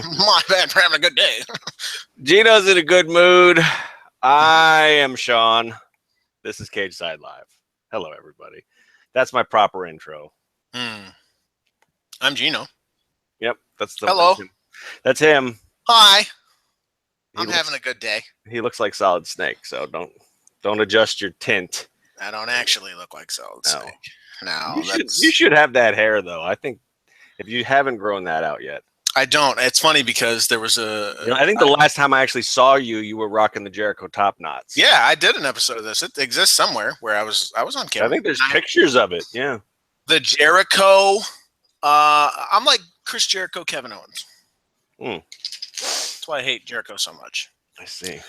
My bad for having a good day. Geno's in a good mood. I am Sean. This is Cage Side Live. Hello, everybody. That's my proper intro. I'm Geno. Yep, that's the. Hello. That's him. Hi. I'm having a good day. He looks like Solid Snake, so don't adjust your tint. I don't actually look like Solid Snake. No, you should have that hair though. I think if you haven't grown that out yet. I don't. It's funny because there was I think the last time I actually saw you, you were rocking the Jericho top knots. Yeah, I did an episode of this. It exists somewhere where I was on camera. I think there's pictures of it. Yeah. The Jericho. I'm like Chris Jericho, Kevin Owens. That's why I hate Jericho so much. I see.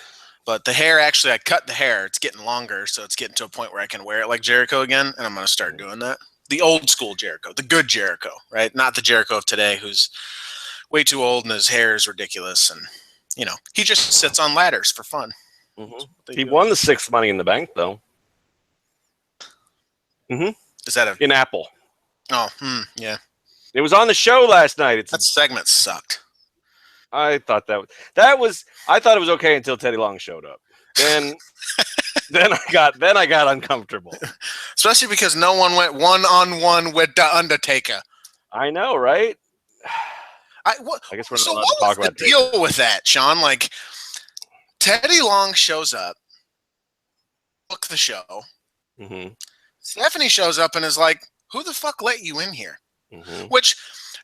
But the hair, actually, I cut the hair. It's getting longer, so it's getting to a point where I can wear it like Jericho again, and I'm going to start doing that. The old school Jericho, the good Jericho, right? Not the Jericho of today who's way too old and his hair is ridiculous. And, he just sits on ladders for fun. Mm-hmm. He won the 6th Money in the Bank, though. Mm-hmm. Is that in Apple? Oh, yeah. It was on the show last night. That segment sucked. I thought I thought it was okay until Teddy Long showed up. Then I got uncomfortable. Especially because no one went one-on-one with the Undertaker. I know, right? I guess we're not so allowed what to talk was about the deal with that, Sean? Like, Teddy Long shows up, book the show. Mm-hmm. Stephanie shows up and is like, "Who the fuck let you in here?" Mm-hmm. Which,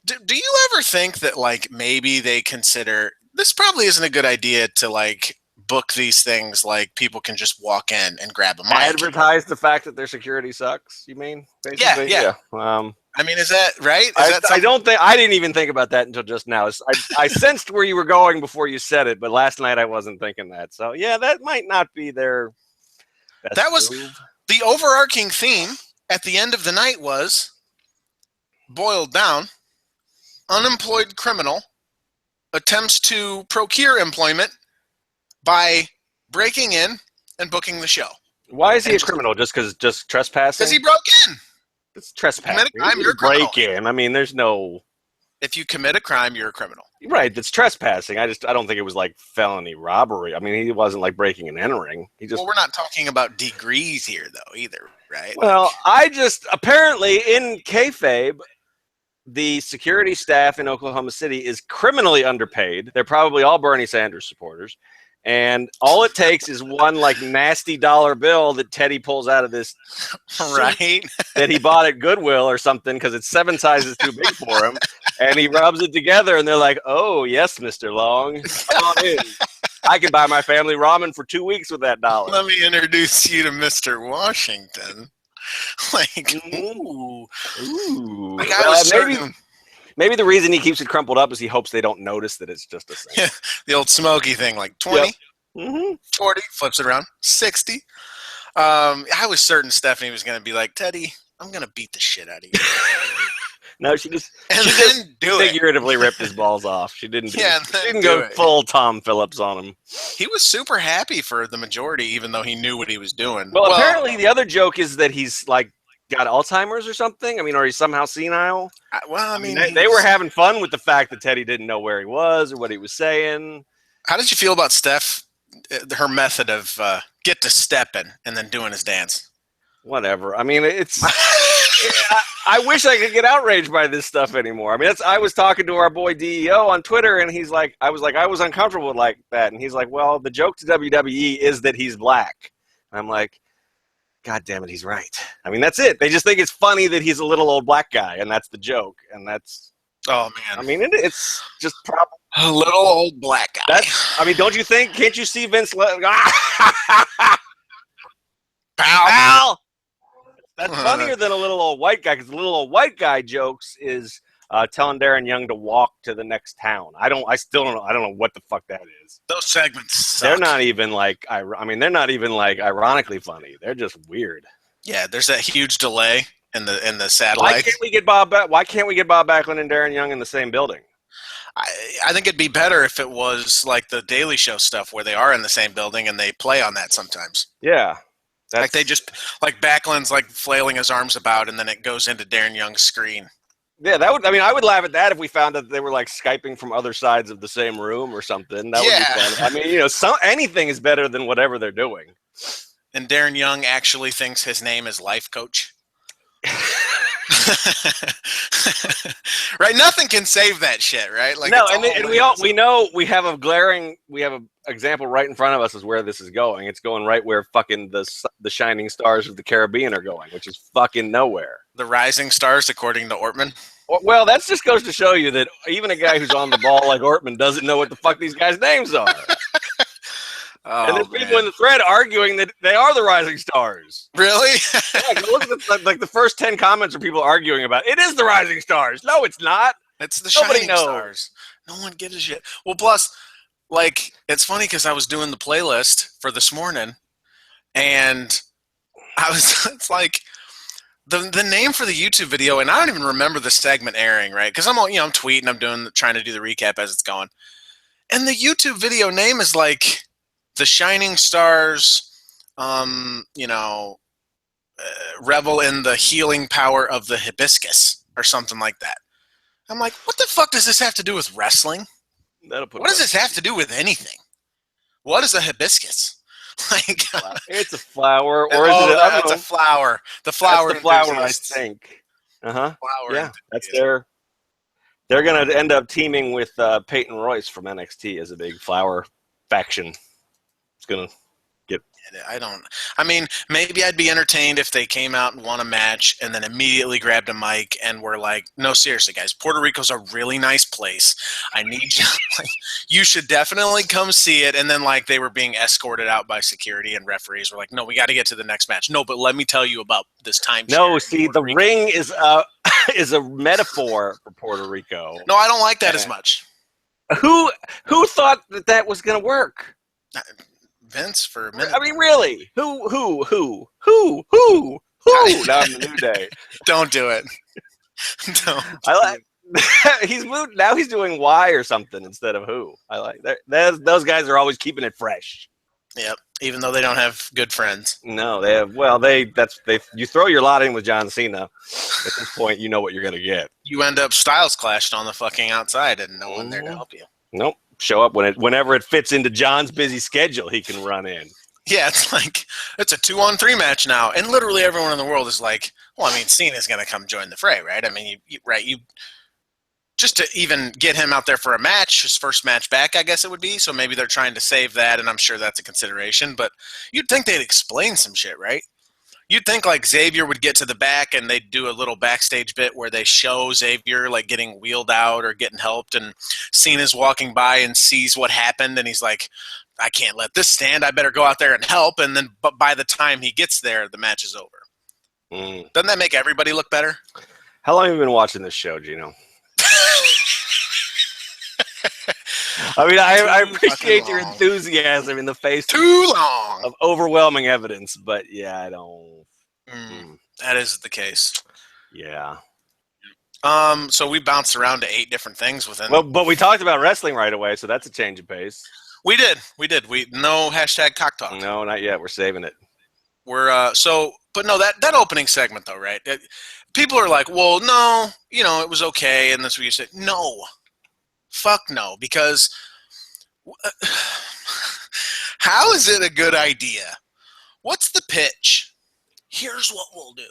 do you ever think that, like, maybe they consider this probably isn't a good idea to, like, book these things like people can just walk in and grab a mic? Advertise the fact that their security sucks, you mean? Basically? Yeah. I mean, is that right? I didn't even think about that until just now. I sensed where you were going before you said it, but last night I wasn't thinking that. So, yeah, that might not be their best That was move. The overarching theme at the end of the night was, boiled down, unemployed criminal attempts to procure employment by breaking in and booking the show. Why is he a criminal? Just trespassing? Because he broke in. It's trespassing. You're a criminal. Break in. I mean, there's no. If you commit a crime, you're a criminal. Right. That's trespassing. I don't think it was like felony robbery. I mean, he wasn't like breaking and entering. Well, we're not talking about degrees here, though, either, right? Well, apparently in kayfabe, the security staff in Oklahoma City is criminally underpaid. They're probably all Bernie Sanders supporters. And all it takes is one like nasty dollar bill that Teddy pulls out of this right that he bought at Goodwill or something because it's 7 sizes too big for him. And he rubs it together and they're like, "Oh, yes, Mr. Long. Come on in. I can buy my family ramen for 2 weeks with that dollar." Let me introduce you to Mr. Washington. Like, ooh. Like maybe the reason he keeps it crumpled up is he hopes they don't notice that it's just a thing. Yeah, the old Smokey thing, like 20, yep. 40, flips it around, 60. I was certain Stephanie was going to be like, "Teddy, I'm going to beat the shit out of you." No, she just figuratively ripped his balls off. She didn't. Didn't go full Tom Phillips on him. He was super happy for the majority, even though he knew what he was doing. Well, apparently the other joke is that he's like got Alzheimer's or something. I mean, or he's somehow senile. I mean, they were having fun with the fact that Teddy didn't know where he was or what he was saying. How did you feel about Steph? Her method of get to stepping and then doing his dance. Whatever. I mean, it's. I wish I could get outraged by this stuff anymore. I mean, I was talking to our boy DEO on Twitter, and he's like, I was uncomfortable like that, and he's like, well, the joke to WWE is that he's black. And I'm like, God damn it, he's right. I mean, that's it. They just think it's funny that he's a little old black guy, and that's the joke. And that's. Oh man. I mean, it's just probably a little old black guy. I mean, don't you think? Can't you see Vince? Pal. That's funnier than a little old white guy, because the little old white guy jokes is telling Darren Young to walk to the next town. I don't know what the fuck that is. Those segments suck. They're not even like, they're not even like ironically funny. They're just weird. Yeah, there's that huge delay in the satellite. Why can't we get Bob Backlund and Darren Young in the same building? I think it'd be better if it was like the Daily Show stuff where they are in the same building and they play on that sometimes. Yeah. Like they just, like Backlund's like flailing his arms about and then it goes into Darren Young's screen. Yeah, that would. I mean, I would laugh at that if we found that they were like Skyping from other sides of the same room or something. That would be fun. I mean, you know, anything is better than whatever they're doing. And Darren Young actually thinks his name is Life Coach. Right? Nothing can save that shit, right? Like, no, and we know we have an example right in front of us is where this is going. It's going right where fucking the shining stars of the Caribbean are going, which is fucking nowhere. The rising stars, according to Ortman. Well, that just goes to show you that even a guy who's on the ball like Ortman doesn't know what the fuck these guys' names are. And there's people in the thread arguing that they are the rising stars. Really? Yeah, look at the first 10 comments are people arguing about it is the rising stars. No, it's not. It's the shining stars. No one gives a shit. Well, plus, like, it's funny because I was doing the playlist for this morning, and it's like the name for the YouTube video, and I don't even remember the segment airing, right? Because I'm tweeting, trying to do the recap as it's going, and the YouTube video name is like The Shining Stars, revel in the healing power of the hibiscus or something like that. I'm like, what the fuck does this have to do with wrestling? What does this have to do with anything? What is a hibiscus? Like, it's a flower, or it's a flower. The flower. That's the flower, I think. Flower. Yeah, that's They're gonna end up teaming with Peyton Royce from NXT as a big flower faction. It's gonna get. I mean, maybe I'd be entertained if they came out and won a match and then immediately grabbed a mic and were like, no, seriously, guys, Puerto Rico's a really nice place. I need you. You should definitely come see it. And then, like, they were being escorted out by security and referees were like, no, we got to get to the next match. No, but let me tell you about this time. No, see, the ring is a metaphor for Puerto Rico. No, I don't like that as much. Who thought that was going to work? Vince for a minute. I mean, really? Who? Now in the New Day. Don't do it. He's moved. Now he's doing Y or something instead of who. I like that. Those guys are always keeping it fresh. Yep. Even though they don't have good friends. No, they have. Well, you throw your lot in with John Cena. At this point, you know what you're gonna get. You end up styles clashed on the fucking outside, and no one there to help you. Nope. Show up whenever it fits into John's busy schedule, he can run in. Yeah, it's like it's a 2-on-3 match now, and literally everyone in the world is like, well, I mean, Cena's going to come join the fray, right? I mean, you just to even get him out there for a match, his first match back, I guess it would be. So maybe they're trying to save that, and I'm sure that's a consideration. But you'd think they'd explain some shit, right? You'd think like Xavier would get to the back and they'd do a little backstage bit where they show Xavier like getting wheeled out or getting helped, and Cena's walking by and sees what happened, and he's like, I can't let this stand. I better go out there and help. And then but by the time he gets there, the match is over. Doesn't that make everybody look better? How long have you been watching this show, Geno? I mean, I appreciate your enthusiasm in the face of overwhelming evidence, but yeah, I don't. That is the case. Yeah. So we bounced around to 8 different things within. Well, but we talked about wrestling right away, so that's a change of pace. We did. No hashtag cock talk. No, not yet. We're saving it. But no, that opening segment though, right? People are like, well, no, it was okay, and that's what you said. No. Fuck no, because how is it a good idea? What's the pitch? Here's what we'll do.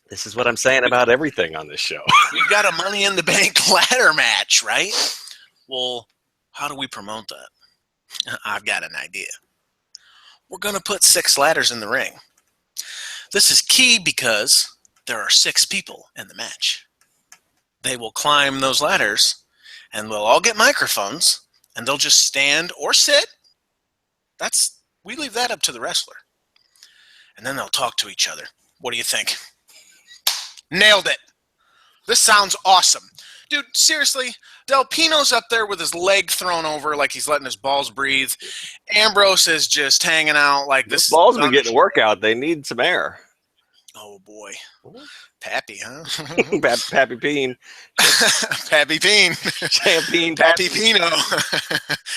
This is what I'm saying about everything on this show. We've got a Money in the Bank ladder match, right? Well, how do we promote that? I've got an idea. We're going to put 6 ladders in the ring. This is key because there are 6 people in the match. They will climb those ladders, and we'll all get microphones, and they'll just stand or sit. We leave that up to the wrestler. And then they'll talk to each other. What do you think? Nailed it. This sounds awesome. Dude, seriously, Del Pino's up there with his leg thrown over like he's letting his balls breathe. Ambrose is just hanging out like this. The balls have been getting a workout. They need some air. Oh, boy. Pappy, huh? Pappy Peen. Pappy Peen. Champagne Pappy Pino.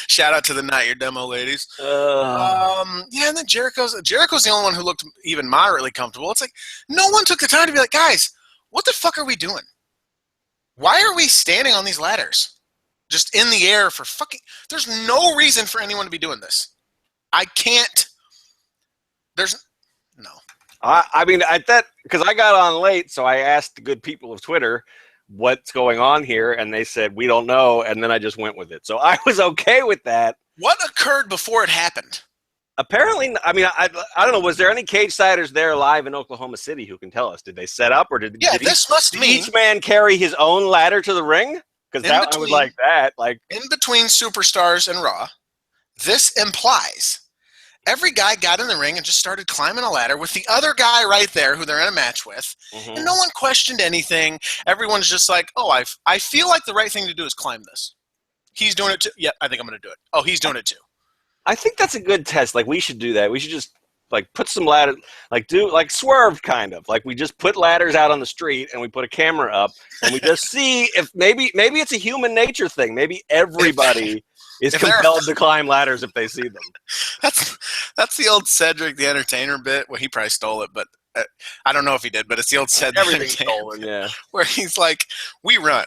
Shout out to the Not Your Demo ladies. Yeah, and then Jericho's the only one who looked even moderately comfortable. It's like no one took the time to be like, guys, what the fuck are we doing? Why are we standing on these ladders? Just in the air for fucking... There's no reason for anyone to be doing this. I can't... There's... No. I mean, because I got on late, so I asked the good people of Twitter what's going on here, and they said, we don't know, and then I just went with it. So I was okay with that. What occurred before it happened? Apparently, I mean, I don't know, was there any cage-siders there live in Oklahoma City who can tell us? Did they set up, or did each man carry his own ladder to the ring? Because I would like that. Like, in between Superstars and Raw, this implies every guy got in the ring and just started climbing a ladder with the other guy right there who they're in a match with, and no one questioned anything. Everyone's just like, oh, I feel like the right thing to do is climb this. He's doing it too. Yeah, I think I'm going to do it. Oh, he's doing it too. I think that's a good test. Like, we should do that. We should just, like, put some ladders, like, do, like, Swerve, kind of. Like, we just put ladders out on the street, and we put a camera up, and we just see if maybe it's a human nature thing. Maybe everybody is compelled to climb ladders if they see them. That's the old Cedric the Entertainer bit. Well, he probably stole it, but I don't know if he did. But it's the old Cedric the Entertainer stolen, yeah. Where he's like, we run.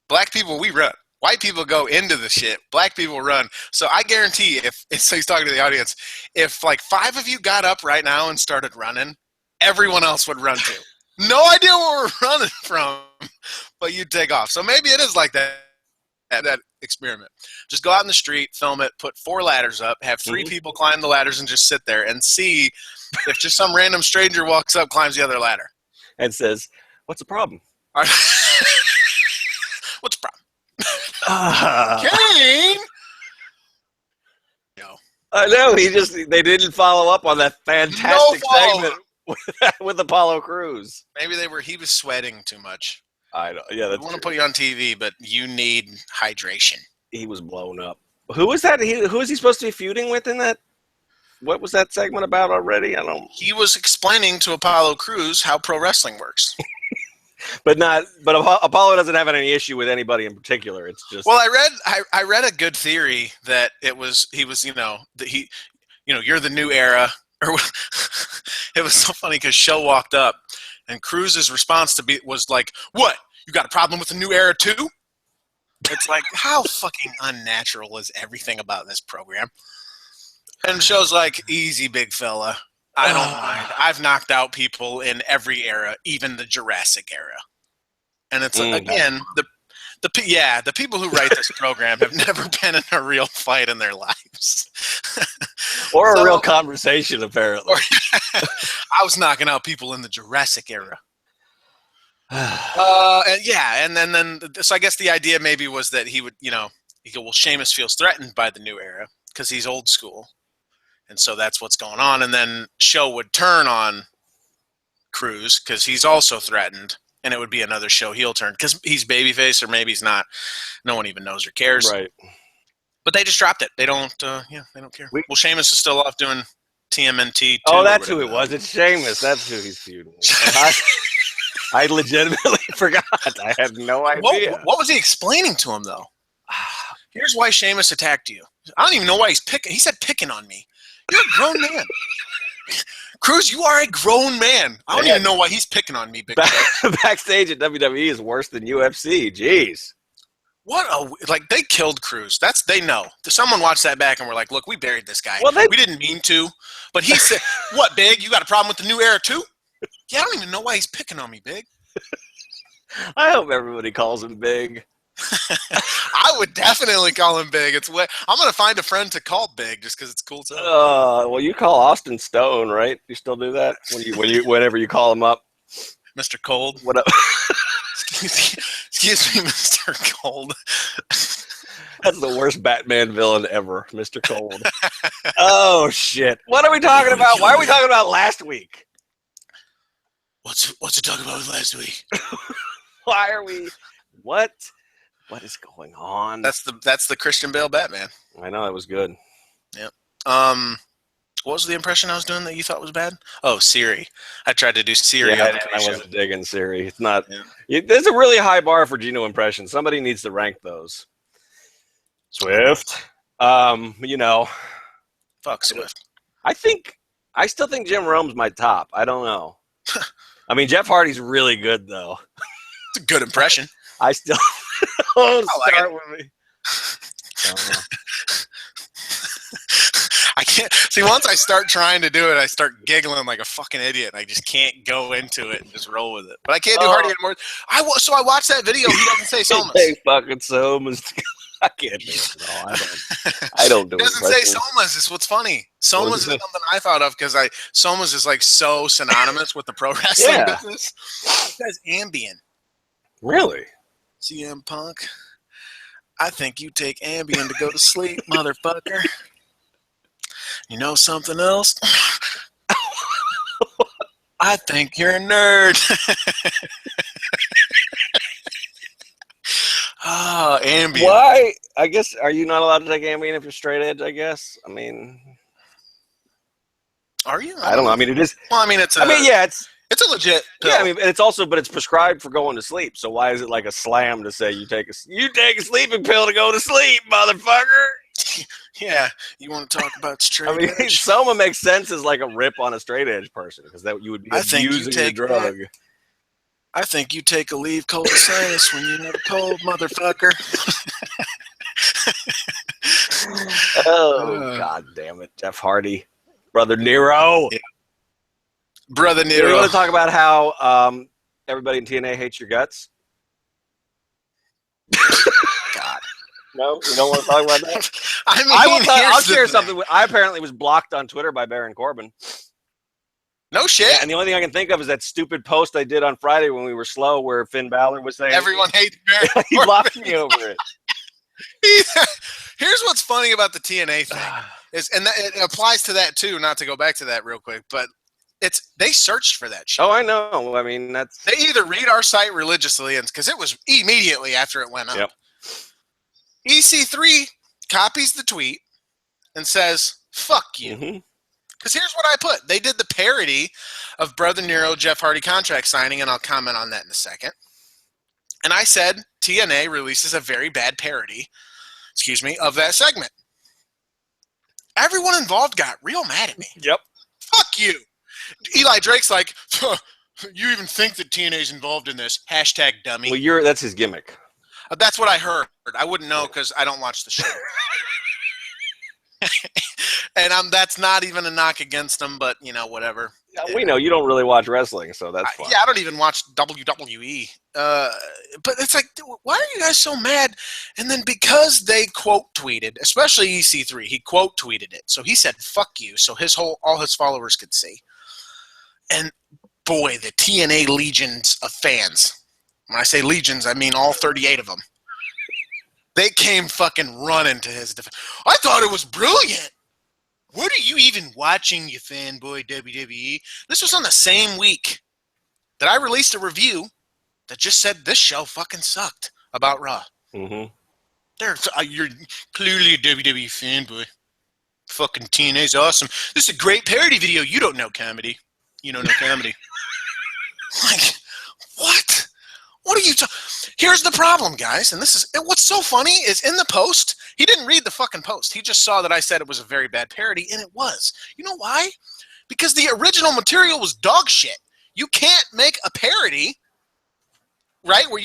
Black people, we run. White people go into the shit. Black people run. So I guarantee so he's talking to the audience, if like 5 of you got up right now and started running, everyone else would run too. No idea where we're running from, but you'd take off. So maybe it is like that experiment. Just go out in the street, film it, put 4 ladders up, have 3 people climb the ladders and just sit there and see if just some random stranger walks up, climbs the other ladder. And says, what's the problem? What's the problem? Kane! No. I know, they didn't follow up on that fantastic segment with Apollo Crews. Maybe he was sweating too much. I know. Yeah, that's I want to put you on TV, but you need hydration. He was blown up. Who was that? Who is he supposed to be feuding with in that? What was that segment about already? I don't. He was explaining to Apollo Crews how pro wrestling works. But Apollo doesn't have any issue with anybody in particular. It's just. Well, I read a good theory that he was you're the new era. Or it was so funny because Show walked up and Cruz's response was like, "What? You got a problem with the new era too?" It's like, how fucking unnatural is everything about this program? And Show's like, "Easy, big fella. I don't mind. I've knocked out people in every era, even the Jurassic era." And it's again the people who write this program have never been in a real fight in their lives, or a real conversation apparently. I was knocking out people in the Jurassic era. And then so I guess the idea maybe was that he would, well, Sheamus feels threatened by the new era because he's old school. And so that's what's going on. And then Show would turn on Cruz because he's also threatened. And it would be another Show heel turn because he's babyface or maybe he's not. No one even knows or cares. Right. But they just dropped it. They don't they don't care. Well, Sheamus is still off doing TMNT. Oh, that's who it was. It's Sheamus. That's who he's feuding with. I legitimately forgot. I had no idea. What was he explaining to him, though? Here's why Sheamus attacked you. I don't even know why he's picking. He said picking on me. You're a grown man. Cruz, you are a grown man. I don't even know why he's picking on me, big Backstage at WWE is worse than UFC. Jeez. They killed Cruz. They know. Someone watched that back and were like, look, we buried this guy. Well, we didn't mean to. But he said, what, Big? You got a problem with the new era, too? Yeah, I don't even know why he's picking on me, Big. I hope everybody calls him Big. I would definitely call him Big. I'm going to find a friend to call Big just because it's cool too. Well, you call Austin Stone, right? You still do that whenever you call him up, Mr. Cold. What up? Excuse me, Mr. Cold. That's the worst Batman villain ever, Mr. Cold. Oh shit! What are we talking about? Why are we talking about last week? What's to talk about with last week? Why are we? What is going on? That's the Christian Bale Batman. I know, it was good. Yep. What was the impression I was doing that you thought was bad? Oh, Siri. I tried to do Siri. Yeah, I wasn't digging Siri. It's not. Yeah. There's a really high bar for Geno impressions. Somebody needs to rank those. Swift. Fuck Swift. I still think Jim Rome's my top. I don't know. I mean, Jeff Hardy's really good though. It's a good impression. I still don't like start with me. I can't see. Once I start trying to do it, I start giggling like a fucking idiot. And I just can't go into it and just roll with it. But I can't do Hardy anymore. So I watched that video. He doesn't say Somas. Hey, fucking Somas. I can't do it at all. I don't do it. He doesn't say Somas. Is what's funny. Somas is something I thought of because Somas is like so synonymous with the pro wrestling business. He says Ambien. Really? CM Punk. I think you take Ambien to go to sleep, motherfucker. You know something else? I think you're a nerd. Oh, Ambien. Why? I guess, are you not allowed to take Ambien if you're straight edge, I guess? I mean... Are you? I don't know. I mean, it is... Well, I mean, it's a legit pill. Yeah, I mean, it's also, but it's prescribed for going to sleep. So why is it like a slam to say you take a sleeping pill to go to sleep, motherfucker? Yeah, you want to talk about straight edge? I mean, Soma makes sense as like a rip on a straight edge person because that you would be abusing the drug. I think you take a leave colitis when you have a cold, motherfucker. God damn it, Jeff Hardy, Brother Nero. Yeah. Brother Nero. You want to talk about how everybody in TNA hates your guts? God. No, you don't want to talk about that? I mean, I'll share something. I apparently was blocked on Twitter by Baron Corbin. No shit. Yeah, and the only thing I can think of is that stupid post I did on Friday when we were slow where Finn Balor was saying... Everyone hates Baron Corbin. He blocked me over it. Here's what's funny about the TNA thing. And it applies to that too, not to go back to that real quick, but they searched for that shit. Oh, I know. I mean, they either read our site religiously, and because it was immediately after it went up. Yep. EC3 copies the tweet and says, fuck you. Because here's what I put. They did the parody of Brother Nero, Jeff Hardy contract signing, and I'll comment on that in a second. And I said, TNA releases a very bad parody, of that segment. Everyone involved got real mad at me. Yep. Fuck you. Eli Drake's like, you even think that TNA's involved in this? Hashtag dummy. Well, that's his gimmick. That's what I heard. I wouldn't know because I don't watch the show. And that's not even a knock against them, but, whatever. Yeah, we know you don't really watch wrestling, so that's fine. Yeah, I don't even watch WWE. But it's like, why are you guys so mad? And then because they quote tweeted, especially EC3, he quote tweeted it. So he said, fuck you, so all his followers could see. And boy, the TNA legions of fans. When I say legions, I mean all 38 of them. They came fucking running to his defense. I thought it was brilliant. What are you even watching, you fanboy WWE? This was on the same week that I released a review that just said this show fucking sucked about Raw. You're clearly a WWE fanboy. Fucking TNA's awesome. This is a great parody video. You don't know comedy. You don't know comedy. Like, what? What are you talking? Here's the problem, guys, and what's so funny is in the post, he didn't read the fucking post. He just saw that I said it was a very bad parody, and it was. You know why? Because the original material was dog shit. You can't make a parody, right? Where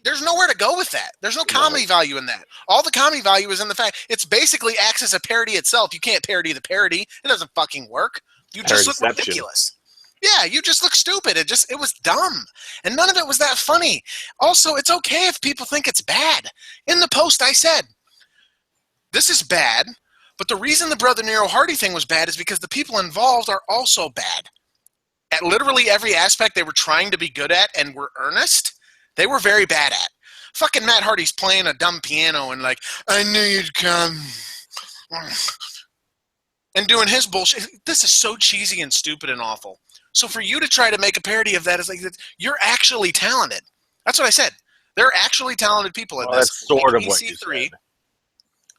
there's nowhere to go with that. There's no comedy value in that. All the comedy value is in the fact it's basically acts as a parody itself. You can't parody the parody. It doesn't fucking work. You just look ridiculous. Yeah, you just look stupid. It was dumb. And none of it was that funny. Also, it's okay if people think it's bad. In the post, I said, this is bad, but the reason the Brother Nero Hardy thing was bad is because the people involved are also bad. At literally every aspect they were trying to be good at and were earnest, they were very bad at. Fucking Matt Hardy's playing a dumb piano and like, I knew you'd come. And doing his bullshit. This is so cheesy and stupid and awful. So for you to try to make a parody of that is like, you're actually talented. That's what I said. They're actually talented people in this. That's sort of what you said.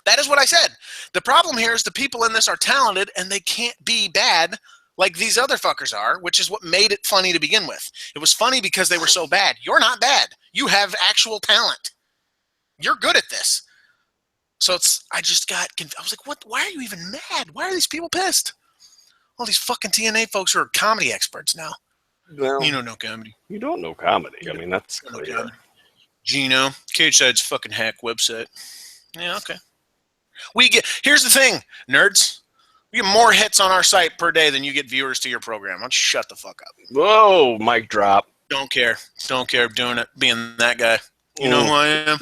That is what I said. The problem here is the people in this are talented and they can't be bad like these other fuckers are, which is what made it funny to begin with. It was funny because they were so bad. You're not bad. You have actual talent. You're good at this. So I just got confused. I was like, what? Why are you even mad? Why are these people pissed? All these fucking TNA folks are comedy experts now. Well, you don't know comedy. You don't know comedy. I mean, that's clear. Geno, Cage Side's fucking hack website. Yeah, okay. Here's the thing, nerds. We get more hits on our site per day than you get viewers to your program. Why don't you shut the fuck up? Whoa, mic drop. Don't care. Don't care doing it, being that guy. You know who I am?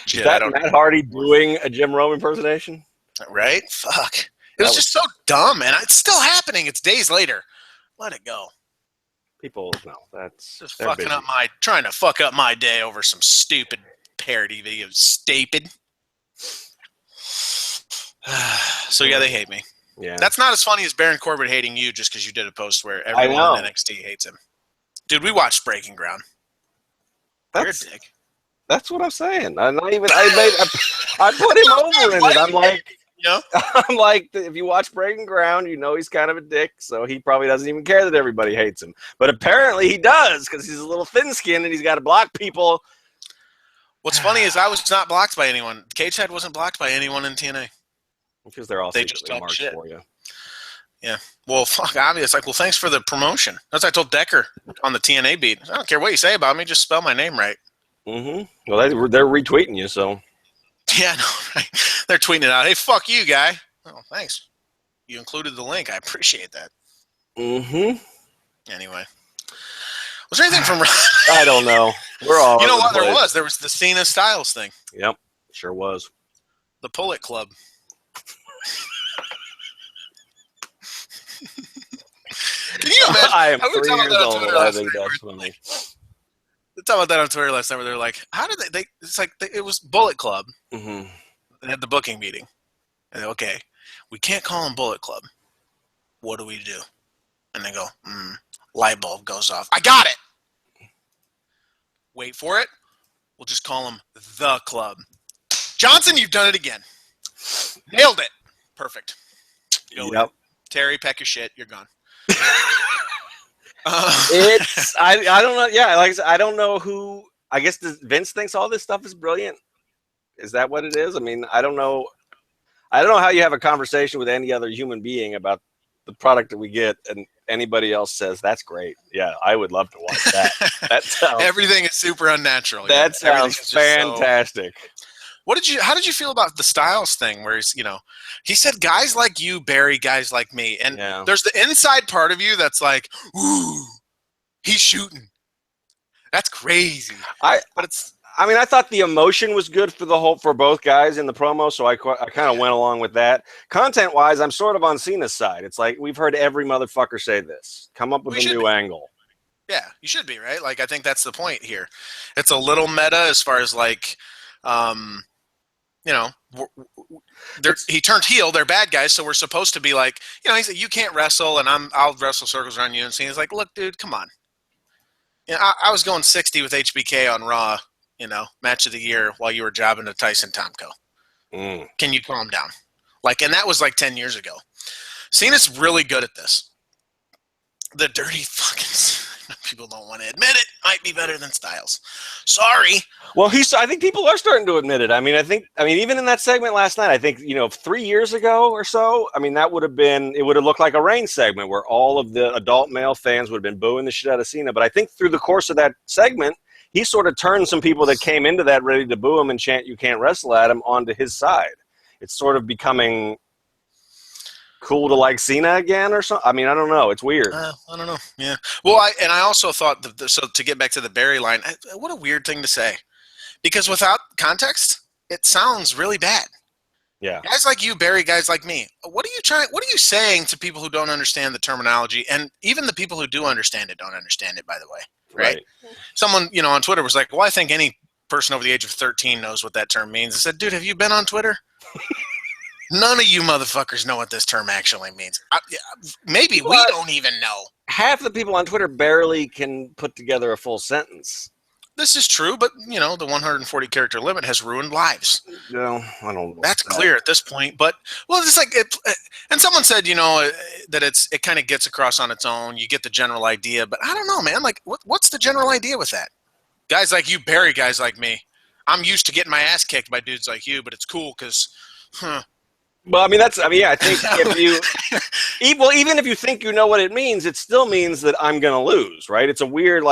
Is that Matt Hardy doing a Jim Rome impersonation? Right? Fuck. It was just so dumb, and it's still happening. It's days later. Let it go. People, no, that's just trying to fuck up my day over some stupid parody video. Stupid. So yeah, they hate me. Yeah, that's not as funny as Baron Corbin hating you just because you did a post where everyone in NXT hates him. Dude, we watched Breaking Ground. You're a dick. That's what I'm saying. I put him over in it. I'm like, I'm like, if you watch Breaking Ground, you know he's kind of a dick, so he probably doesn't even care that everybody hates him. But apparently he does, because he's a little thin-skinned and he's got to block people. What's funny is I was not blocked by anyone. Cagehead wasn't blocked by anyone in TNA. Because they're all secretly marked for you. Yeah. Well, fuck, obvious. Like, well, thanks for the promotion. That's what I told Decker on the TNA beat. I don't care what you say about me, just spell my name right. Mm-hmm. Well, they're retweeting you, so. Yeah, no, right. They're tweeting it out. Hey, fuck you, guy. Oh, thanks. You included the link. I appreciate that. Mm-hmm. Anyway. Was there anything from... I don't know. We're all... You know what there was? There was the Cena Styles thing. Yep, sure was. The Pullet Club. Can you imagine? I am 3 years old. I think that's funny. They talked about that on Twitter last night where they're like, how did they it's like, it was Bullet Club. Mm-hmm. They had the booking meeting. And they're, okay, we can't call them Bullet Club. What do we do? And they go, light bulb goes off. I got it. Wait for it. We'll just call them The Club. Johnson, you've done it again. Nailed it. Perfect. Yep. Terry, pack your shit. You're gone. It's I don't know. Yeah, like I said, I don't know who. I guess Vince thinks all this stuff is brilliant. Is that what it is? I mean, I don't know. I don't know how you have a conversation with any other human being about the product that we get, and anybody else says that's great. Yeah, I would love to watch that. That sounds, everything is super unnatural. That sounds fantastic. How did you feel about the Styles thing where he said guys like you bury guys like me, and there's the inside part of you that's like, ooh, he's shooting. That's crazy. I thought the emotion was good for both guys in the promo, so I kind of went along with that. Content wise, I'm sort of on Cena's side. It's like we've heard every motherfucker say this. Come up with a new angle. Yeah, you should be, right? Like I think that's the point here. It's a little meta as far as like. He turned heel. They're bad guys, so we're supposed to be like, he said, you can't wrestle, and I'll wrestle circles around you. And he's like, look, dude, come on. I was going 60 with HBK on Raw, match of the year while you were jobbing to Tyson Tomko. Can you calm down? And that was like 10 years ago. Cena's really good at this. The dirty fucking... People don't want to admit it. Might be better than Styles. Sorry. Well, I think people are starting to admit it. I mean, even in that segment last night, I think, 3 years ago or so, I mean, it would have looked like a Reigns segment where all of the adult male fans would have been booing the shit out of Cena. But I think through the course of that segment, he sort of turned some people that came into that ready to boo him and chant, "You can't wrestle at him," onto his side. It's sort of becoming cool to like Cena again or something. I mean, I don't know. It's weird. I don't know. Yeah. Well, I also thought so to get back to the Barry line, what a weird thing to say, because without context, it sounds really bad. Yeah. Guys like you bury guys like me. What are you saying to people who don't understand the terminology? And even the people who do understand it don't understand it, by the way. Right. Someone, on Twitter was like, well, I think any person over the age of 13 knows what that term means. I said, dude, have you been on Twitter? None of you motherfuckers know what this term actually means. Maybe we don't even know. Half the people on Twitter barely can put together a full sentence. This is true, but, the 140-character limit has ruined lives. No, I don't know. That's clear at this point. But, well, it's like and someone said, that it kind of gets across on its own. You get the general idea. But I don't know, man. Like, what's the general idea with that? Guys like you bury guys like me. I'm used to getting my ass kicked by dudes like you, but it's cool because, Well, I mean, I think even if you think you know what it means, it still means that I'm going to lose, right? It's a weird,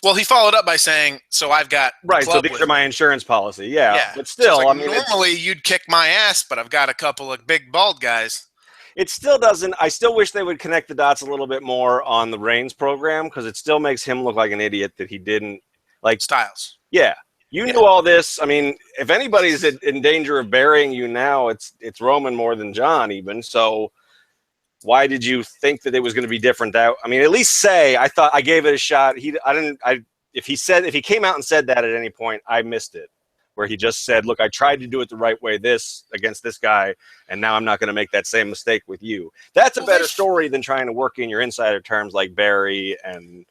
Well, he followed up by saying, "So I've got the Right. So club these with are my insurance policy. Yeah. Yeah. But So it's still, like, I mean, normally you'd kick my ass, but I've got a couple of big bald guys. it still doesn't. I still wish they would connect the dots a little bit more on the Reigns program because it still makes him look like an idiot that he didn't like. Styles. Yeah, you knew all this. I mean, if anybody's in danger of burying you now, it's Roman more than John even. So why did you think that it was going to be different? That I mean, at least say I thought I gave it a shot. I didn't. If he came out and said that at any point, I missed it. Where he just said, "Look, I tried to do it the right way against this guy, and now I'm not going to make that same mistake with you." That's a better story than trying to work in your insider terms like Barry and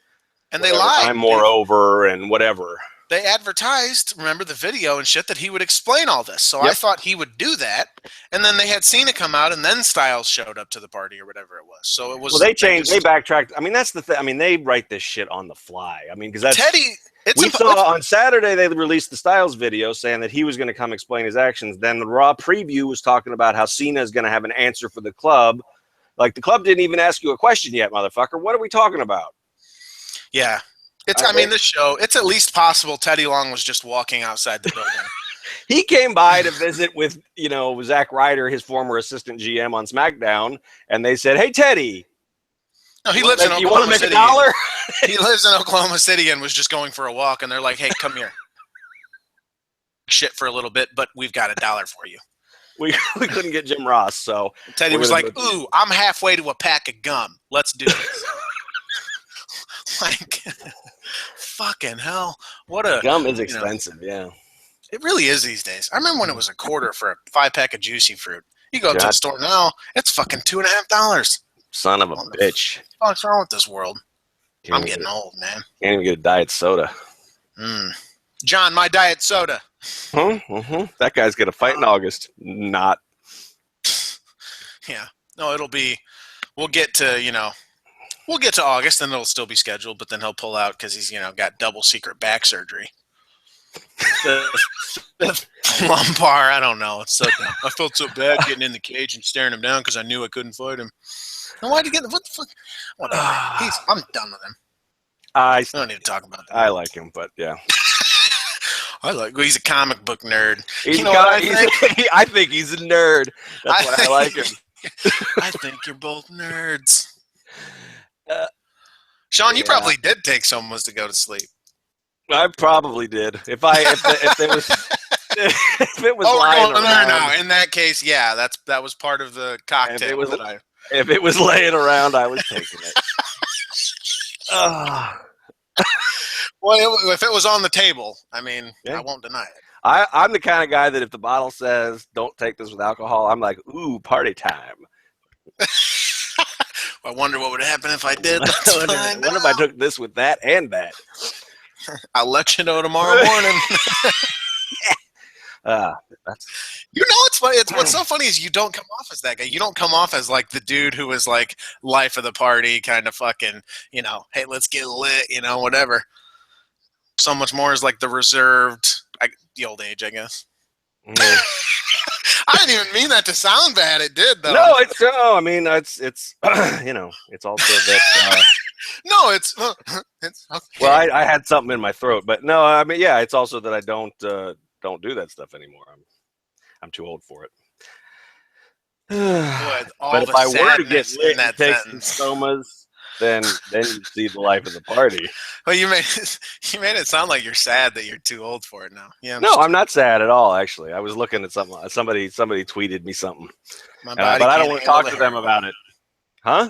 they lied. I'm moreover and whatever. They advertised, remember the video and shit, that he would explain all this. So I thought he would do that. And then they had Cena come out, and then Styles showed up to the party or whatever it was. So it was. Well, they changed. They backtracked. I mean, that's the thing. I mean, they write this shit on the fly. I mean, because that's Teddy. We saw on Saturday they released the Styles video saying that he was going to come explain his actions. Then the Raw preview was talking about how Cena is going to have an answer for the club. Like, the club didn't even ask you a question yet, motherfucker. What are we talking about? Yeah. I mean, this show, it's at least possible Teddy Long was just walking outside the building. He came by to visit with, Zack Ryder, his former assistant GM on SmackDown, and they said, "Hey, Teddy. No, he lives in Oklahoma City. You want to make $1? He lives in Oklahoma City and was just going for a walk, and they're like, "Hey, come here. Shit for a little bit, but we've got $1 for you." We couldn't get Jim Ross, so Teddy was like, "Ooh, I'm halfway to a pack of gum. Let's do this." Like, fucking hell. What a gum is expensive, yeah. It really is these days. I remember when it was $0.25 for a 5-pack of Juicy Fruit. You go to the store now, it's fucking $2.50. Son of a bitch. What's wrong with this world? I'm getting old, man. Can't even get a diet soda. John, my diet soda. That guy's going to fight in August. Not. Yeah. No, we'll get to August and it'll still be scheduled, but then he'll pull out because he's, got double secret back surgery. The lumbar, I don't know. It's so dumb. I felt so bad getting in the cage and staring him down because I knew I couldn't fight him. And why'd you get what the fuck? Whatever. I'm done with him. I don't need to talk about that. I like him, but yeah. He's a comic book nerd. I think he's a nerd. That's why I like him. I think you're both nerds. Sean, you probably did take someone's to go to sleep. I probably did. If it was if it was lying around. No. In that case, yeah, that was part of the cocktail. If it was laying around, I was taking it. Well, if it was on the table, I mean, I won't deny it. I'm the kind of guy that if the bottle says "Don't take this with alcohol," I'm like, "Ooh, party time." I wonder what would happen if I did. What if I took this with that and that? I'll let you know tomorrow morning. It's funny. What's so funny is you don't come off as that guy. You don't come off as like the dude who is like life of the party, kind of fucking, hey, let's get lit, whatever. So much more is like the reserved, the old age, I guess. Mm. I didn't even mean that to sound bad. It did, though. No, it's it's also that. No, it's okay. Well, I had something in my throat, but no, I mean, yeah, it's also that I don't do that stuff anymore. I'm too old for it. Boy, but if I were to get lit and take some stomas, then you see the life of the party. Well, you made it sound like you're sad that you're too old for it now. Yeah. I'm not sad at all. Actually, I was looking at something. Somebody tweeted me something, but I don't want to talk to them about it. Huh?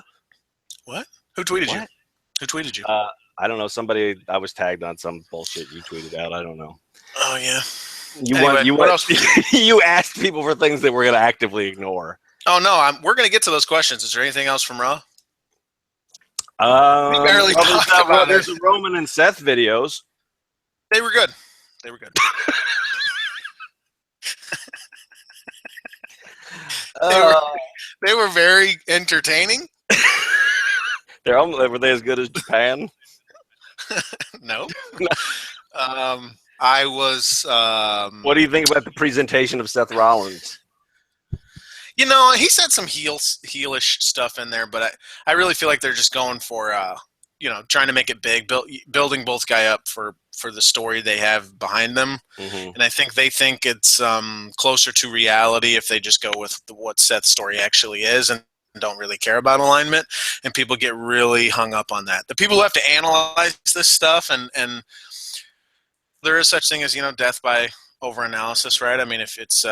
What? Who tweeted you? Who tweeted you? I don't know. Somebody. I was tagged on some bullshit you tweeted out. I don't know. Oh yeah. What else? You asked people for things that we're going to actively ignore. Oh no, we're going to get to those questions. Is there anything else from Raw? We barely talked about there's the Roman and Seth videos. They were good. They were very entertaining. Were they as good as Japan? No. I was. What do you think about the presentation of Seth Rollins? He said some heelish stuff in there, but I really feel like they're just going for trying to make it big, building both guy up for the story they have behind them. Mm-hmm. And I think they think it's closer to reality if they just go with what Seth's story actually is and don't really care about alignment. And people get really hung up on that. The people who have to analyze this stuff, and there is such thing as, death by overanalysis, right? I mean, if it's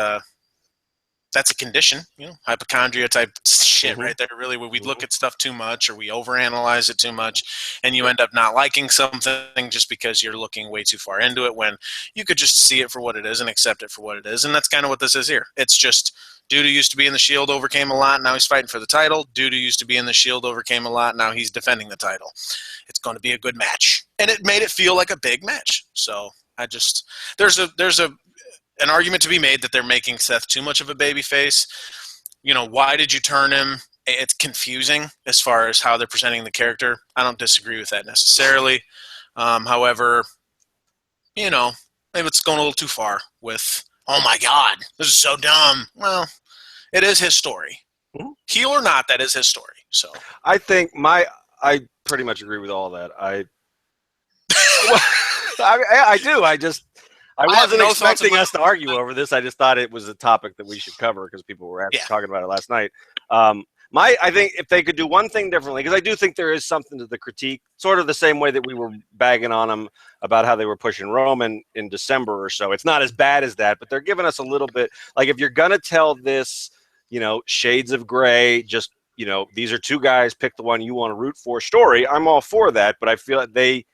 that's a condition, hypochondria type shit right there. Really, where we look at stuff too much or we overanalyze it too much, and you end up not liking something just because you're looking way too far into it when you could just see it for what it is and accept it for what it is. And that's kind of what this is here. It's just dude who used to be in the Shield overcame a lot, now he's fighting for the title. Dude who used to be in the Shield overcame a lot, now he's defending the title. It's going to be a good match, and it made it feel like a big match. So there's an argument to be made that they're making Seth too much of a babyface. Why did you turn him? It's confusing as far as how they're presenting the character. I don't disagree with that necessarily. However, maybe it's going a little too far with, oh my God, this is so dumb. Well, it is his story. Mm-hmm. Heel or not, that is his story. So I think I pretty much agree with all that. I do. I wasn't expecting us to argue over this. I just thought it was a topic that we should cover because people were talking about it last night. I think if they could do one thing differently, because I do think there is something to the critique, sort of the same way that we were bagging on them about how they were pushing Roman in December or so. It's not as bad as that, but they're giving us a little bit. Like if you're going to tell this, shades of gray, just, these are two guys, pick the one you want to root for story, I'm all for that. But I feel like they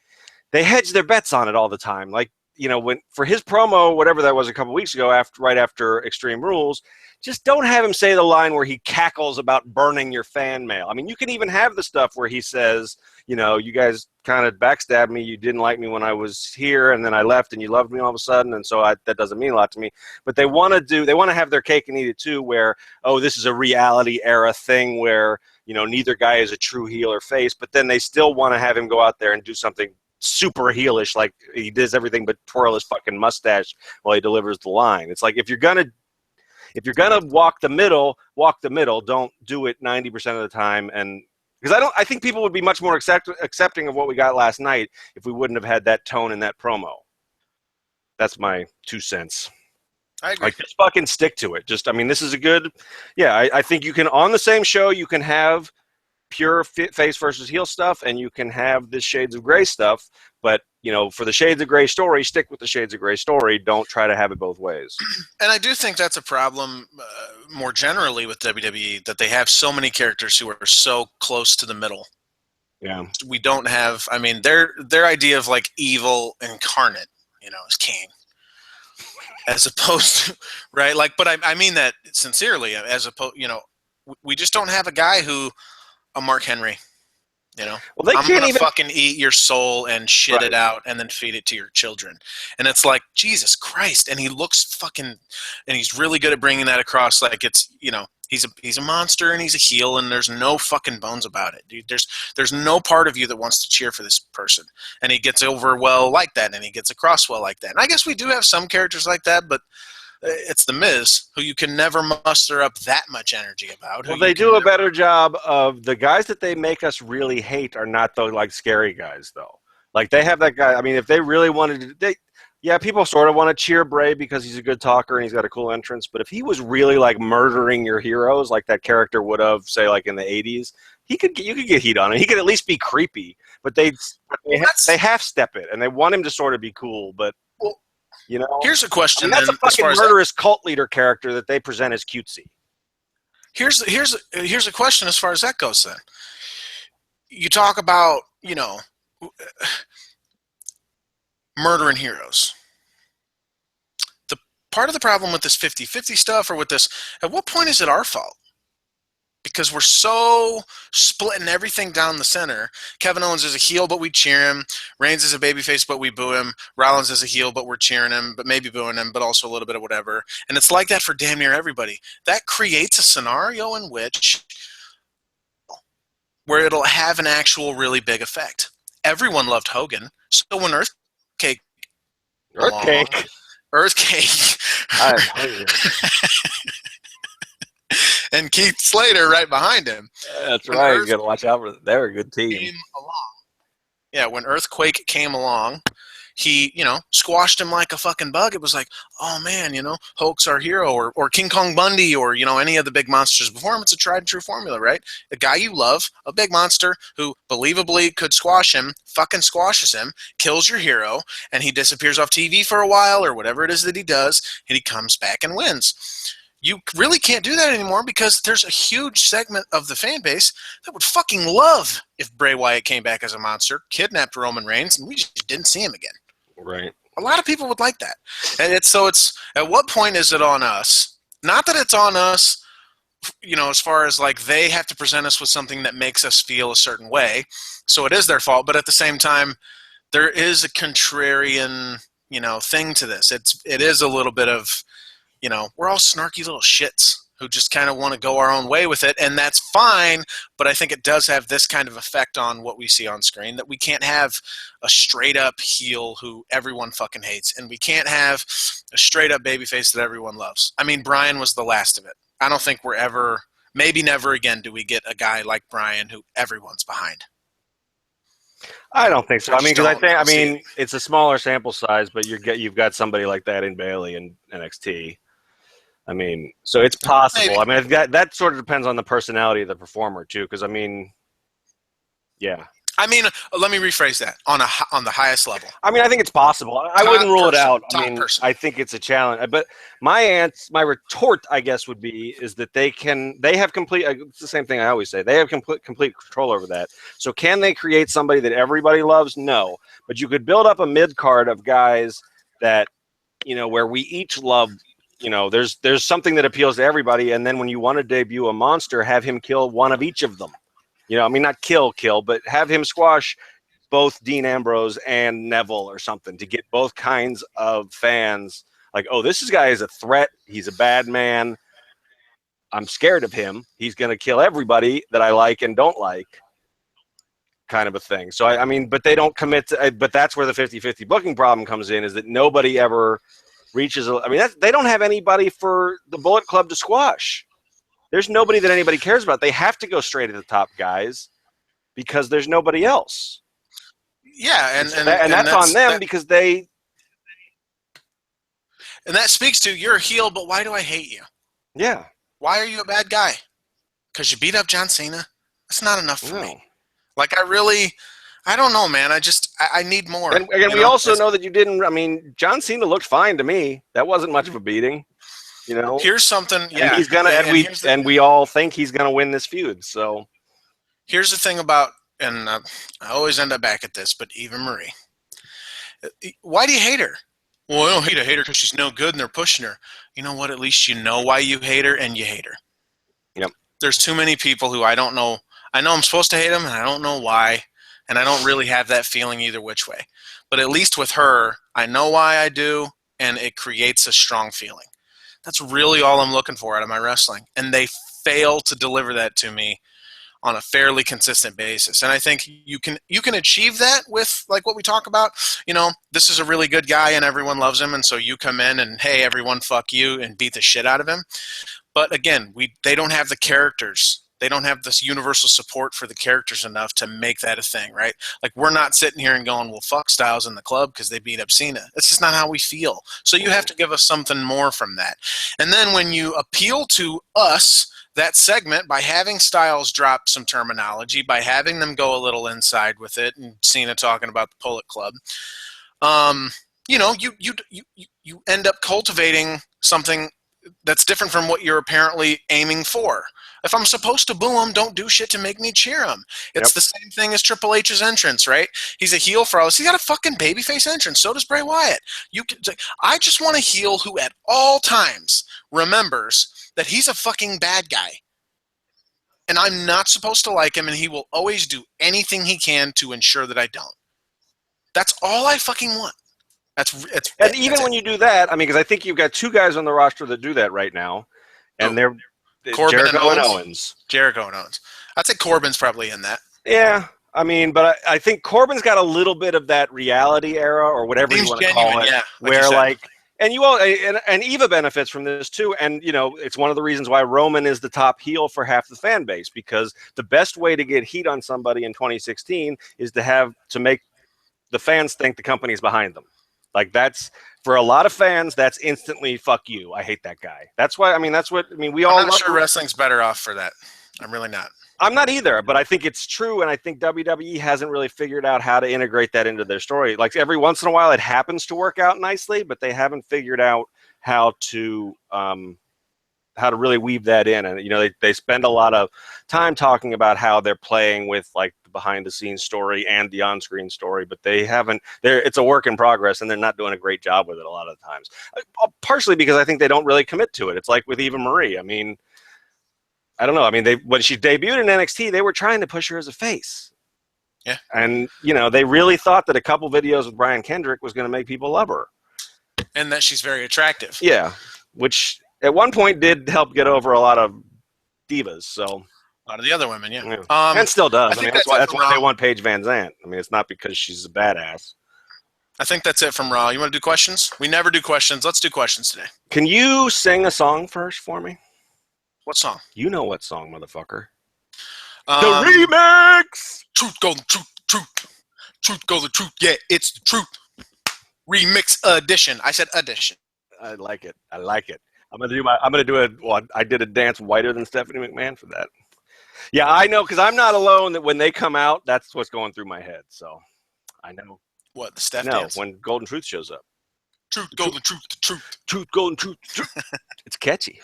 hedge their bets on it all the time. Like, when for his promo, whatever that was a couple weeks ago, right after Extreme Rules, just don't have him say the line where he cackles about burning your fan mail. I mean, you can even have the stuff where he says, you guys kind of backstabbed me. You didn't like me when I was here, and then I left, and you loved me all of a sudden, and so that doesn't mean a lot to me. But they want to have their cake and eat it too, where, oh, this is a reality era thing where, neither guy is a true heel or face, but then they still want to have him go out there and do something super heelish, like he does everything but twirl his fucking mustache while he delivers the line. It's like if you're gonna walk the middle. Don't do it 90% of the time. And because I think people would be much more accepting of what we got last night if we wouldn't have had that tone in that promo. That's my 2 cents. I agree. Like, just fucking stick to it. This is a good. Yeah, I think you can, on the same show, you can have pure face versus heel stuff, and you can have this Shades of Grey stuff, but for the Shades of Grey story, stick with the Shades of Grey story. Don't try to have it both ways. And I do think that's a problem more generally with WWE, that they have so many characters who are so close to the middle. Yeah, we don't have. I mean, their idea of like evil incarnate, is King, as opposed to right. Like, but I mean that sincerely. As opposed, we just don't have a guy who. A Mark Henry, well, I'm gonna fucking eat your soul and shit it out and then feed it to your children. And it's like, Jesus Christ. And he looks fucking, and he's really good at bringing that across. Like it's, he's a monster and he's a heel and there's no fucking bones about it, dude. There's no part of you that wants to cheer for this person. And he gets over well like that, and he gets across well like that. And I guess we do have some characters like that, but it's The Miz, who you can never muster up that much energy about. Well, they do a better job of the guys that they make us really hate are not the scary guys, though. Like, they have that guy. I mean, if they really wanted to, people sort of want to cheer Bray because he's a good talker and he's got a cool entrance. But if he was really murdering your heroes, like that character would have, say, in the 80s, you could get heat on him. He could at least be creepy. But they half step it, and they want him to sort of be cool, but. Here's a question. That's a fucking murderous cult leader character that they present as cutesy. Here's a question as far as that goes. Then you talk about murdering heroes. The part of the problem with this 50-50 stuff, or with this, at what point is it our fault? Because we're so splitting everything down the center. Kevin Owens is a heel, but we cheer him. Reigns is a babyface, but we boo him. Rollins is a heel, but we're cheering him, but maybe booing him, but also a little bit of whatever. And it's like that for damn near everybody. That creates a scenario in which where it'll have an actual really big effect. Everyone loved Hogan. So when Earthquake. And Keith Slater right behind him. That's right. You got to watch out for them. They're a good team. Yeah, when Earthquake came along, he, squashed him like a fucking bug. It was like, oh man, Hulk's our hero, or King Kong Bundy, or, any of the big monsters before him. It's a tried and true formula, right? A guy you love, a big monster who believably could squash him, fucking squashes him, kills your hero, and he disappears off TV for a while, or whatever it is that he does, and he comes back and wins. You really can't do that anymore because there's a huge segment of the fan base that would fucking love if Bray Wyatt came back as a monster, kidnapped Roman Reigns, and we just didn't see him again. Right. A lot of people would like that. And it's at what point is it on us? Not that it's on us, as far as like they have to present us with something that makes us feel a certain way. So it is their fault, but at the same time, there is a contrarian, thing to this. It is a little bit of, we're all snarky little shits who just kind of want to go our own way with it, and that's fine, but I think it does have this kind of effect on what we see on screen, that we can't have a straight-up heel who everyone fucking hates, and we can't have a straight-up babyface that everyone loves. I mean, Bryan was the last of it. I don't think we're ever, maybe never again, do we get a guy like Bryan who everyone's behind. I don't think so. I mean, because it's a smaller sample size, but you've got somebody like that in Bayley and NXT. I mean, so it's possible. Maybe. I mean, that sort of depends on the personality of the performer too. Because yeah. I mean, let me rephrase that on the highest level. I mean, I think it's possible. I wouldn't rule it out. I mean, I think it's a challenge. But my retort, I guess, would be is that they have complete. It's the same thing I always say. They have complete control over that. So can they create somebody that everybody loves? No. But you could build up a mid card of guys that where we each love. There's something that appeals to everybody, and then when you want to debut a monster, have him kill one of each of them. I mean, not kill, but have him squash both Dean Ambrose and Neville or something to get both kinds of fans like, oh, this guy is a threat. He's a bad man. I'm scared of him. He's going to kill everybody that I like and don't like, kind of a thing. So, I mean, but they don't commit to, but that's where the 50-50 booking problem comes in, is that nobody ever reaches. I mean, they don't have anybody for the Bullet Club to squash. There's nobody that anybody cares about. They have to go straight at the top guys because there's nobody else. Yeah, and that's on them because they. And that speaks to, you're a heel, but why do I hate you? Yeah. Why are you a bad guy? Because you beat up John Cena? That's not enough for me. Like, I don't know, man. I need more. And we also know that you didn't. I mean, John Cena looked fine to me. That wasn't much of a beating. Here's something. Yeah, and he's gonna, and we all think he's gonna win this feud. So here's the thing about, and I always end up back at this, but Eva Marie, why do you hate her? Well, I don't hate her because she's no good and they're pushing her. You know what? At least you know why you hate her, and you hate her. Yep. There's too many people who I don't know. I know I'm supposed to hate them, and I don't know why, and I don't really have that feeling either which way. But at least with her, I know why I do, and it creates a strong feeling. That's really all I'm looking for out of my wrestling. And they fail to deliver that to me on a fairly consistent basis. And I think you can achieve that with, like, what we talk about. This is a really good guy and everyone loves him, and so you come in and, hey, everyone, fuck you, and beat the shit out of him. But again, they don't have the characters. They don't have this universal support for the characters enough to make that a thing, right? Like, we're not sitting here and going, well, fuck Styles in the club because they beat up Cena. That's just not how we feel. So you have to give us something more from that. And then when you appeal to us, that segment, by having Styles drop some terminology, by having them go a little inside with it, and Cena talking about the Bullet Club, you end up cultivating something that's different from what you're apparently aiming for. If I'm supposed to boo him, don't do shit to make me cheer him. It's the same thing as Triple H's entrance, right? He's a heel for all this. He's got a fucking babyface entrance. So does Bray Wyatt. I just want a heel who at all times remembers that he's a fucking bad guy. And I'm not supposed to like him, and he will always do anything he can to ensure that I don't. That's all I fucking want. Even when you do that, I mean, because I think you've got two guys on the roster that do that right now, and they're Jericho and Owens. Jericho and Owens. I'd say Corbin's probably in that. Yeah, I mean, but I think Corbin's got a little bit of that reality era, or whatever you want to call it, where like, And you all and Eva benefits from this too. And it's one of the reasons why Roman is the top heel for half the fan base, because the best way to get heat on somebody in 2016 is to make the fans think the company's behind them. Like, that's, for a lot of fans, that's instantly fuck you. I hate that guy. That's why. We all. I'm not sure wrestling's better off for that. I'm really not. I'm not either, but I think it's true, and I think WWE hasn't really figured out how to integrate that into their story. Like, every once in a while, it happens to work out nicely, but they haven't figured out how to really weave that in. And they spend a lot of time talking about how they're playing with like the behind-the-scenes story and the on-screen story, but they haven't. It's a work in progress, and they're not doing a great job with it a lot of the times. Partially because I think they don't really commit to it. It's like with Eva Marie. I don't know. When she debuted in NXT, they were trying to push her as a face. Yeah. And, they really thought that a couple videos with Brian Kendrick was going to make people love her. And that she's very attractive. Yeah. Which at one point did help get over a lot of divas. So a lot of the other women, yeah. And still does. That's why they want Paige Van Zandt. It's not because she's a badass. I think that's it from Raw. You want to do questions? We never do questions. Let's do questions today. Can you sing a song first for me? What song? You know what song, motherfucker. The remix! Truth, golden truth, truth. Truth, golden truth. Yeah, it's the truth. Remix edition. I said edition. I like it. I did a dance whiter than Stephanie McMahon for that. Yeah, I know, because I'm not alone that when they come out, that's what's going through my head. So I know. What, the Steph dance? No, when Golden Truth shows up. Truth, golden truth, the truth. Truth, golden truth, the truth. It's catchy.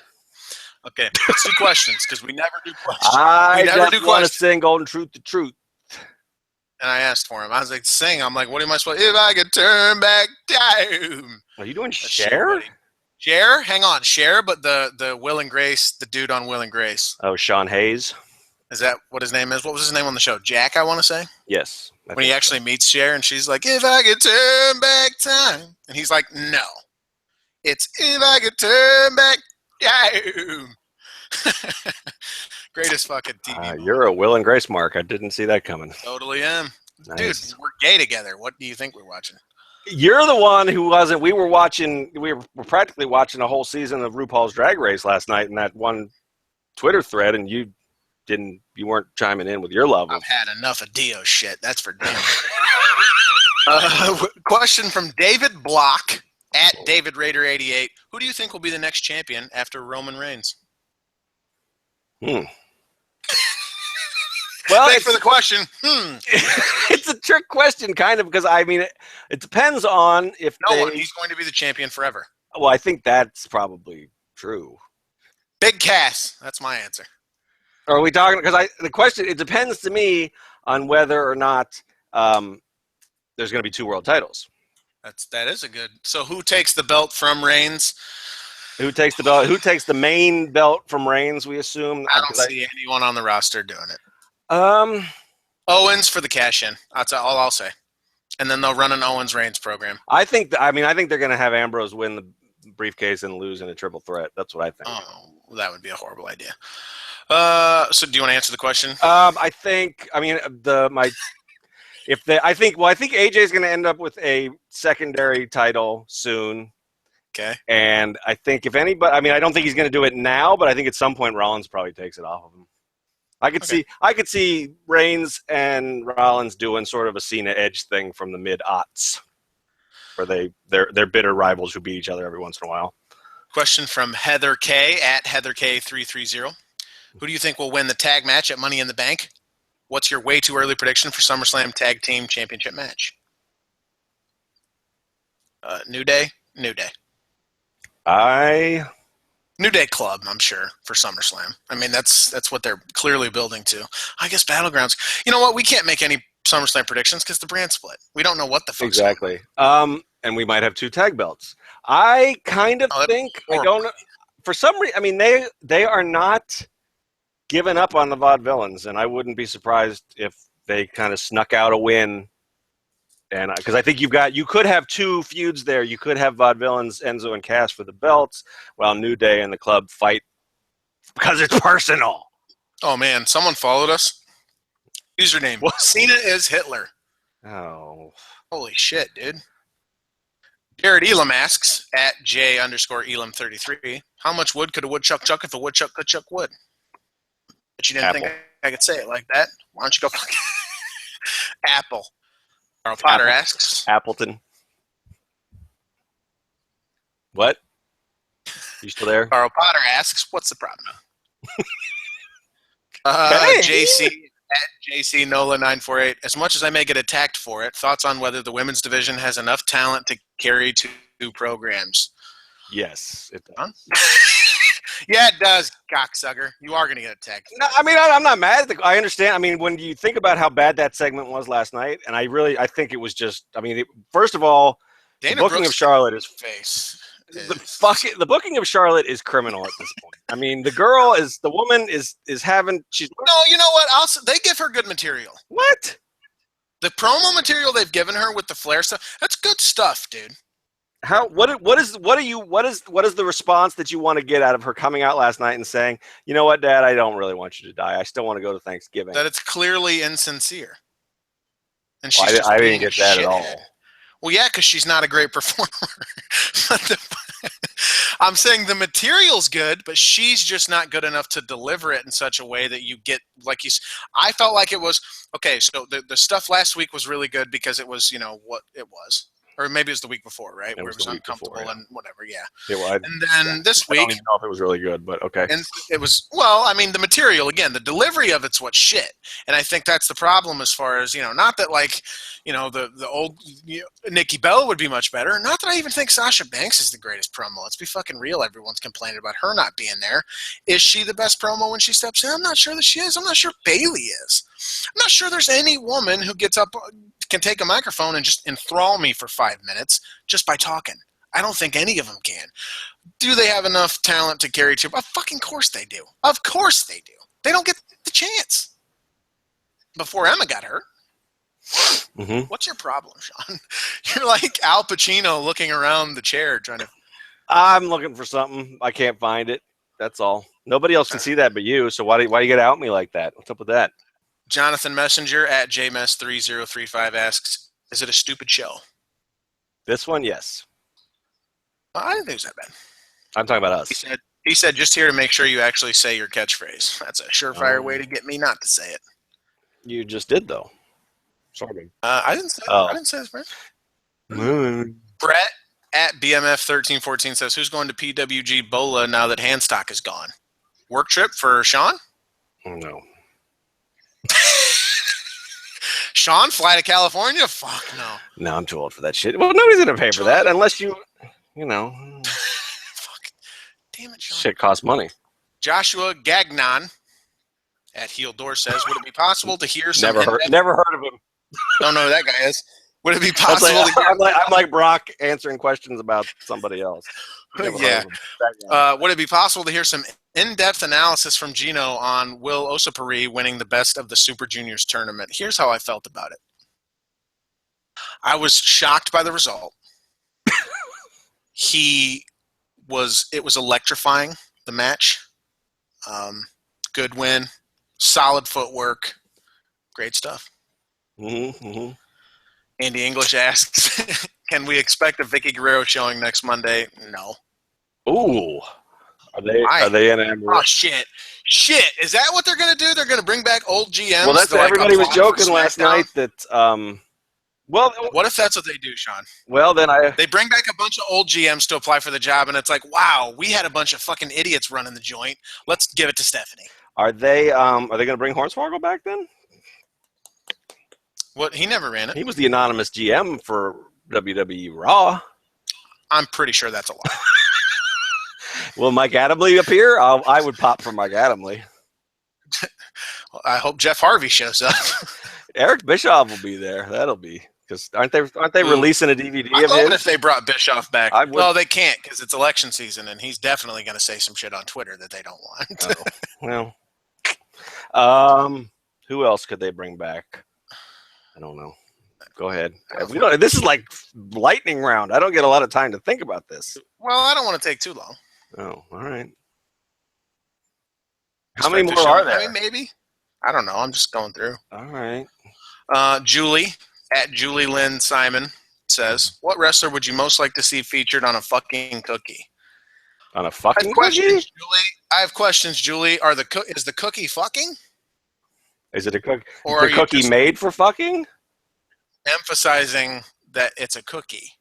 Okay, let's do questions, because we never do questions. I never want to sing Golden Truth, the truth. And I asked for him. I was like, sing. I'm like, what am I supposed to? If I could turn back time. Are you doing Cher? Cher? Hang on. Cher, but the Will and Grace, the dude on Will and Grace. Oh, Sean Hayes. Is that what his name is? What was his name on the show? Jack, I want to say? Yes. When he actually meets Cher, and she's like, if I could turn back time. And he's like, no. It's if I could turn back time. Greatest fucking TV. You're a Will and Grace mark. I didn't see that coming. Totally am. Nice. Dude, we're gay together. What do you think we're watching? You're the one who wasn't. We were practically watching a whole season of RuPaul's Drag Race last night in that one Twitter thread, and you weren't chiming in with your love. I've had enough of Dio shit. That's for damn. Question from David Block at David Raider 88. Who do you think will be the next champion after Roman Reigns? Well, thanks for the question. It's a trick question, kind of, because it depends on if he's going to be the champion forever. Well, I think that's probably true. Big Cass. That's my answer. Are we talking? Because the question, it depends to me on whether or not there's going to be 2 world titles. That is a good. So who takes the belt from Reigns? Who takes the belt? Who takes the main belt from Reigns? We assume. I don't see anyone on the roster doing it. Owens for the cash in. That's all I'll say. And then they'll run an Owens Reigns program. I think they're going to have Ambrose win the briefcase and lose in a triple threat. That's what I think. Oh, well, that would be a horrible idea. So do you want to answer the question? I think. I think AJ is going to end up with a secondary title soon. Okay. And I think if anybody, I don't think he's going to do it now, but I think at some point Rollins probably takes it off of him. I could see Reigns and Rollins doing sort of a Cena Edge thing from the mid-aughts, where they're bitter rivals who beat each other every once in a while. Question from Heather K at Heather K330. Who do you think will win the tag match at Money in the Bank? What's your way too early prediction for SummerSlam Tag Team Championship match? New Day. New Day Club, I'm sure, for SummerSlam. That's what they're clearly building to. I guess Battlegrounds. You know what? We can't make any SummerSlam predictions because the brand split. We don't know what the fuck's exactly. And we might have 2 tag belts. I kind of think I don't know. For some reason, they are not giving up on the Vaudevillains, and I wouldn't be surprised if they kind of snuck out a win. And because I think you could have 2 feuds there. You could have Vaudevillains, Enzo and Cass for the belts, while New Day and the club fight because it's personal. Oh man, someone followed us. Username: Cena is Hitler. Oh, holy shit, dude! Jared Elam asks at J_Elam33, how much wood could a woodchuck chuck if a woodchuck could chuck wood? But you didn't think I could say it like that. Why don't you go Apple? Carl Potter asks. Appleton. What? You still there? Carl Potter asks, what's the problem? Hey. JC at JC Nola 948. As much as I may get attacked for it, thoughts on whether the women's division has enough talent to carry two programs? Yes, it does. Yeah, it does, cocksucker. You are going to get attacked. No, I mean, I'm not mad at I understand. I mean, when you think about how bad that segment was last night, and I think it was just. I mean, first of all, the booking of Charlotte is face. The booking of Charlotte is criminal at this point. I mean, the woman is having. She's no, you know what? They give her good material. What? The promo material they've given her with the Flair stuff, that's good stuff, dude. What is the response that you want to get out of her coming out last night and saying, you know what, Dad, I don't really want you to die. I still want to go to Thanksgiving. That it's clearly insincere. And I didn't get that at all. Well, yeah, because she's not a great performer. I'm saying the material's good, but she's just not good enough to deliver it in such a way that you get I felt like it was okay. So the stuff last week was really good because it was what it was. Or maybe it was the week before, right? Where it was uncomfortable and whatever, yeah. And then this week... I don't even know if it was really good, but okay. And it was... Well, I mean, the material, again, the delivery of it's what's shit. And I think that's the problem as far as, not that, the old Nikki Bella would be much better. Not that I even think Sasha Banks is the greatest promo. Let's be fucking real. Everyone's complaining about her not being there. Is she the best promo when she steps in? I'm not sure that she is. I'm not sure Bayley is. I'm not sure there's any woman who can take a microphone and just enthrall me for 5 minutes just by talking. I don't think any of them can. Do they have enough talent to carry two? Of fucking course they do. Of course they do. They don't get the chance. Before Emma got hurt. Mm-hmm. What's your problem, Sean? You're like Al Pacino looking around the chair trying to... I'm looking for something. I can't find it. That's all. Nobody else can see that but you, so why do you get out me like that? What's up with that? Jonathan Messenger at JMess3035 asks, is it a stupid show? This one, yes. I didn't think it was that bad. I'm talking about us. He said, just here to make sure you actually say your catchphrase. That's a surefire way to get me not to say it. You just did, though. Sorry. I didn't say it. I didn't say this, Brett. Brett at BMF1314 says, who's going to PWG Bola now that Handstock is gone? Work trip for Sean? No. Sean, fly to California? Fuck no. No, I'm too old for that shit. Well, nobody's going to pay for that unless you Fuck. Damn it, Sean. Shit costs money. Joshua Gagnon at Heel Door says, would it be possible to hear some... Never heard of him. Don't know who that guy is. Would it be possible to hear... I'm like Brock answering questions about somebody else. Yeah. Would it be possible to hear some in-depth analysis from Geno on Will Ospreay winning the Best of the Super Juniors tournament? Here's how I felt about it. I was shocked by the result. It was electrifying, the match. Good win. Solid footwork. Great stuff. Mm-hmm. Andy English asks, can we expect a Vicky Guerrero showing next Monday? No. Ooh. Are they in Amarillo? Oh, shit. Is that what they're going to do? They're going to bring back old GMs? Well, that's everybody was joking last night that well, what if that's what they do, Sean? Well, then they bring back a bunch of old GMs to apply for the job, and it's like, wow, we had a bunch of fucking idiots running the joint. Let's give it to Stephanie. Are they going to bring Hornswoggle back then? What? He never ran it. He was the anonymous GM for WWE Raw. I'm pretty sure that's a lie. Will Mike Adamle appear? I would pop for Mike Adamle. I hope Jeff Harvey shows up. Eric Bischoff will be there. That'll be because aren't they releasing a DVD of him? If they brought Bischoff back. Well, they can't because it's election season, and he's definitely going to say some shit on Twitter that they don't want. Well, who else could they bring back? I don't know. Go ahead. This is like lightning round. I don't get a lot of time to think about this. Well, I don't want to take too long. Oh, all right. How many more are there? I mean, maybe. I don't know. I'm just going through. All right. Julie at Julie Lynn Simon says, what wrestler would you most like to see featured on a fucking cookie? On a fucking Julie. I have questions, Julie. Is the cookie fucking? Is it a cookie? Or are the cookie you made for fucking? emphasizing that it's a cookie?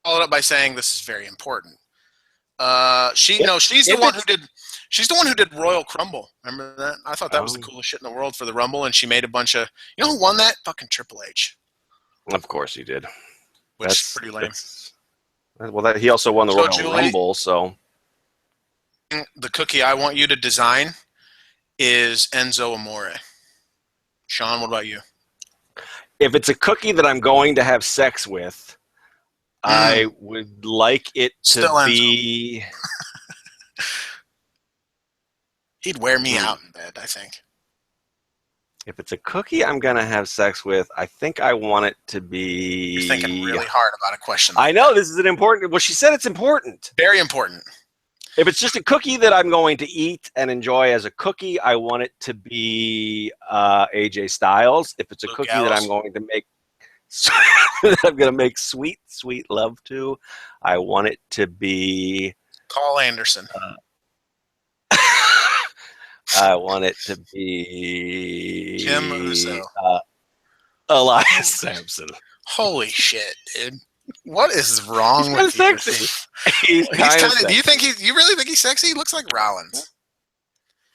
Followed up by saying this is very important. She's the one who did Royal Crumble. Remember that? I thought that was the coolest shit in the world for the Rumble, and she made a bunch of. You know who won that? Fucking Triple H. Of course he did. Which is pretty lame. Well, he also won the Royal Rumble, so. The cookie I want you to design is Enzo Amore. Sean, what about you? If it's a cookie that I'm going to have sex with, I would like it to be. He'd wear me out in bed, I think. If it's a cookie I'm going to have sex with, I think I want it to be. You're thinking really hard about a question. I know this is an important. Well, she said it's important. Very important. If it's just a cookie that I'm going to eat and enjoy as a cookie, I want it to be AJ Styles. If it's a cookie that I'm going to make, sweet, sweet love to, I want it to be Carl Anderson. I want it to be Jim Uso. Elias Sampson. Holy shit, dude! What is wrong with you? Sexy. He's kind of. Do you think you really think he's sexy? He looks like Rollins.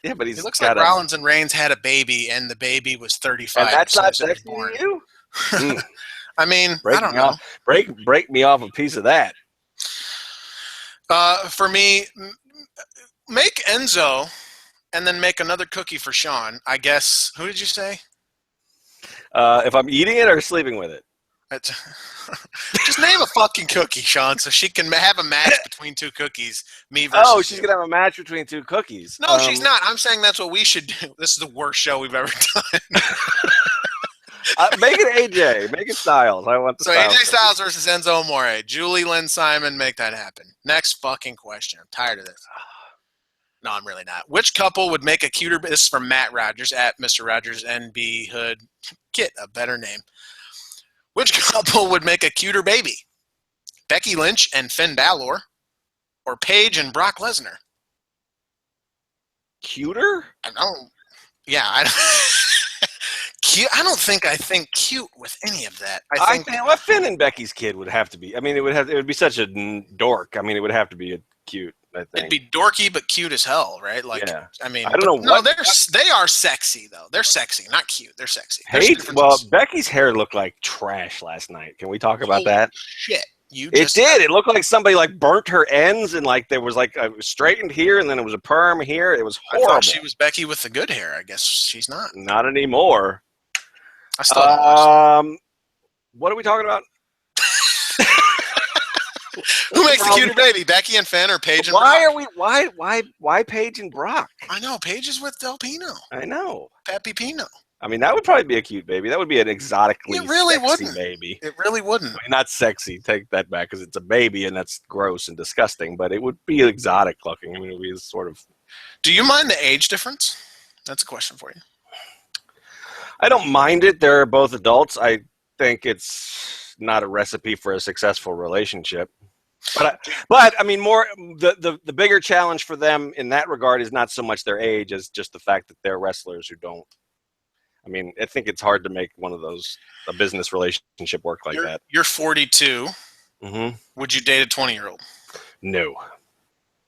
Yeah, but he looks like Rollins and Reigns had a baby, and the baby was 35. And that's not sexy to you. I mean, I don't know. Break me off a piece of that. For me, make Enzo, and then make another cookie for Sean. I guess. Who did you say? If I'm eating it or sleeping with it. Just name a fucking cookie, Sean, so she can have a match between two cookies. Me versus she's gonna have a match between two cookies. No, she's not. I'm saying that's what we should do. This is the worst show we've ever done. Make it AJ. Make it Styles. I want the Styles. AJ Styles versus Enzo Amore. Julie Lynn Simon, make that happen. Next fucking question. I'm tired of this. No, I'm really not. Which couple would make a cuter? This is from Matt Rogers at Mr. Rogers NB Hood. Get a better name. Which couple would make a cuter baby? Becky Lynch and Finn Balor, or Paige and Brock Lesnar? Cuter? I don't. Yeah, cute. I don't think I think cute with any of that. I think Finn and Becky's kid would have to be. I mean, it would be such a dork. I mean, it would have to be a cute. I think it'd be dorky but cute as hell, right? Like, yeah. I mean, I don't know. No, they are sexy though. They're sexy, not cute. They're sexy. Well, Becky's hair looked like trash last night. Can we talk about that? Shit, it did. It looked like somebody like burnt her ends, and like there was like it was straightened here, and then it was a perm here. It was horrible. I thought she was Becky with the good hair. I guess she's not. Not anymore. I still what are we talking about? Who makes the cuter baby, Becky and Finn, or Paige and Brock? Why Paige and Brock? I know Paige is with Del Pino. I know Pappy Pino. I mean, that would probably be a cute baby. That would be an exotically sexy wouldn't. baby. It really wouldn't. I mean, not sexy. Take that back, because it's a baby and that's gross and disgusting. But it would be exotic looking. I mean, it would be sort of. Do you mind the age difference? That's a question for you. I don't mind it. They're both adults. I think it's not a recipe for a successful relationship. But I mean, more the bigger challenge for them in that regard is not so much their age as just the fact that they're wrestlers who don't. I mean, I think it's hard to make a business relationship work like that. You're 42. Mm-hmm. Would you date a 20-year-old? No.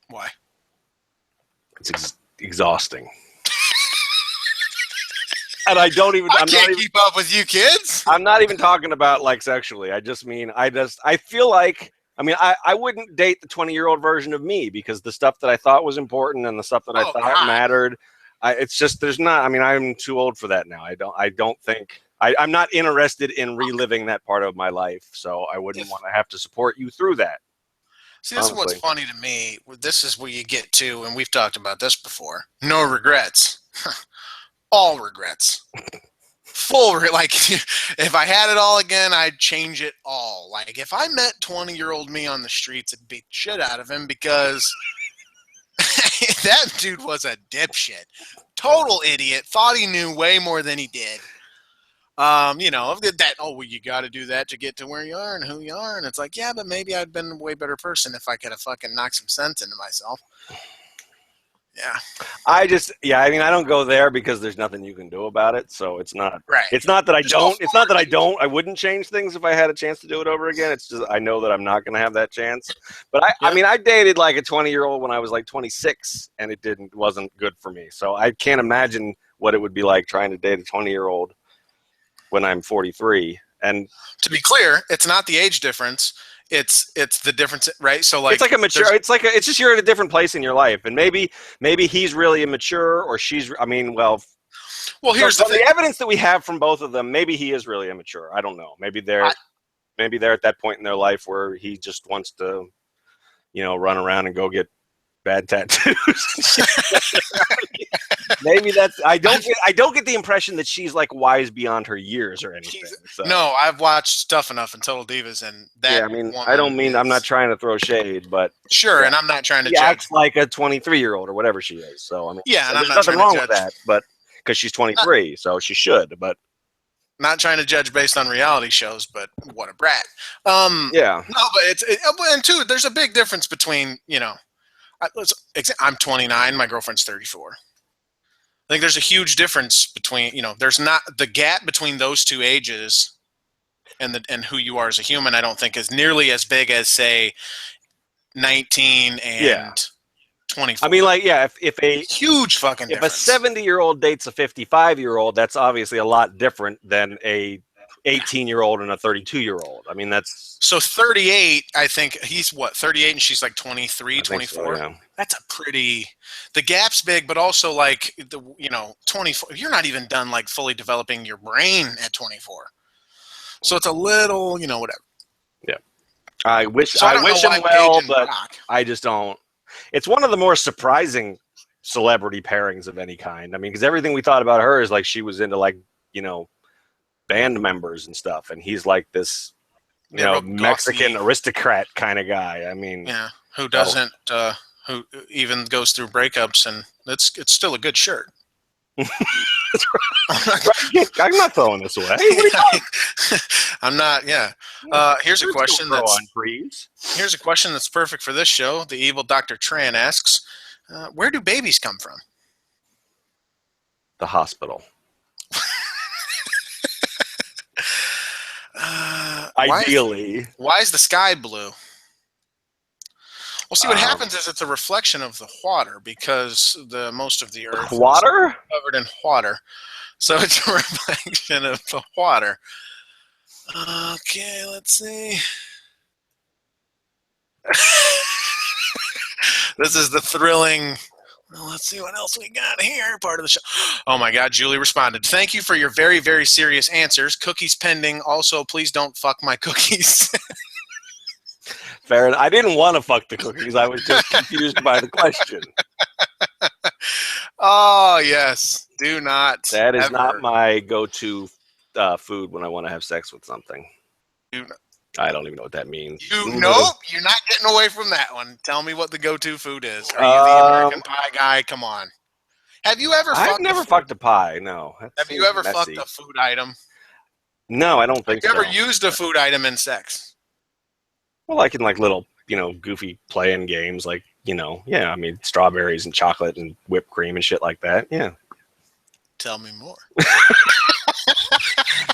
Why? It's exhausting. And I can't keep up with you kids. I'm not even talking about like sexually. I just mean I feel like. I mean, I wouldn't date the 20-year-old version of me, because the stuff that I thought was important and the stuff that I thought mattered, it's just there's not. I mean, I'm too old for that now. I don't think I'm not interested in reliving that part of my life. So I wouldn't want to have to support you through that. See, this is what's funny to me. This is where you get to, and we've talked about this before. No regrets. All regrets. Like, if I had it all again, I'd change it all. Like, if I met 20-year-old me on the streets, I'd beat shit out of him, because that dude was a dipshit. Total idiot. Thought he knew way more than he did. that, well, you got to do that to get to where you are and who you are. And it's like, yeah, but maybe I'd been a way better person if I could have fucking knocked some sense into myself. Yeah. I don't go there because there's nothing you can do about it. So it's not Right. It's not that I wouldn't change things if I had a chance to do it over again. It's just I know that I'm not going to have that chance. But I dated like a 20-year-old when I was like 26, and it wasn't good for me. So I can't imagine what it would be like trying to date a 20-year-old when I'm 43. And to be clear, it's not the age difference. It's the difference, right? So like it's like a mature. It's just you're at a different place in your life, and maybe he's really immature, or she's. I mean, well, here's the evidence that we have from both of them. Maybe he is really immature. I don't know. Maybe they're at that point in their life where he just wants to, run around and go get bad tattoos. Maybe that's. I don't get the impression that she's like wise beyond her years or anything. So. No, I've watched stuff enough in Total Divas, and that. Yeah, I mean, I don't mean I'm not trying to throw shade, but sure, and I'm not trying to. She acts like a 23-year-old or whatever she is. So I mean, yeah, and there's nothing wrong with that, but because she's 23, so she should. But not trying to judge based on reality shows, but what a brat. Yeah. No, but and two, there's a big difference between I'm 29, my girlfriend's 34. I think there's a huge difference between, there's not the gap between those two ages and who you are as a human. I don't think is nearly as big as say 19 and 24. I mean, like, yeah, if a huge fucking difference. A 70-year-old dates a 55-year-old, that's obviously a lot different than a 18-year-old and a 32-year-old. I mean, that's so 38. I think he's 38 and she's like 23, 24. So, yeah. That's a pretty. The gap's big, but also like 24. You're not even done like fully developing your brain at 24. So it's a little, whatever. Yeah. I wish him well, but I just don't. It's one of the more surprising celebrity pairings of any kind. I mean, because everything we thought about her is like she was into like band members and stuff, and he's like this Mexican aristocrat kind of guy. I mean, who doesn't who even goes through breakups, and it's still a good shirt. I'm not throwing this away. I'm not. Here's a question that's perfect for this show. The evil Dr. Tran asks, where do babies come from? The hospital. Ideally. Why is the sky blue? Well, see, what happens is it's a reflection of the water because most of the earth is covered in water. So it's a reflection of the water. Okay, let's see. This is the thrilling. Well, let's see what else we got here. Part of the show. Oh my God, Julie responded. Thank you for your very, very serious answers. Cookies pending. Also, please don't fuck my cookies. Fair enough. I didn't want to fuck the cookies. I was just confused by the question. Oh, yes. Do not. That is not my go-to food when I want to have sex with something. I don't even know what that means. Nope, you're not getting away from that one. Tell me what the go-to food is. Are you the American Pie guy? Come on. Have you ever fucked I've never fucked a pie, no. Have you ever fucked a food item? No, I don't think so. Have you ever used a food item in sex? Well, like in like little, goofy playing games, like, I mean, strawberries and chocolate and whipped cream and shit like that, yeah. Tell me more.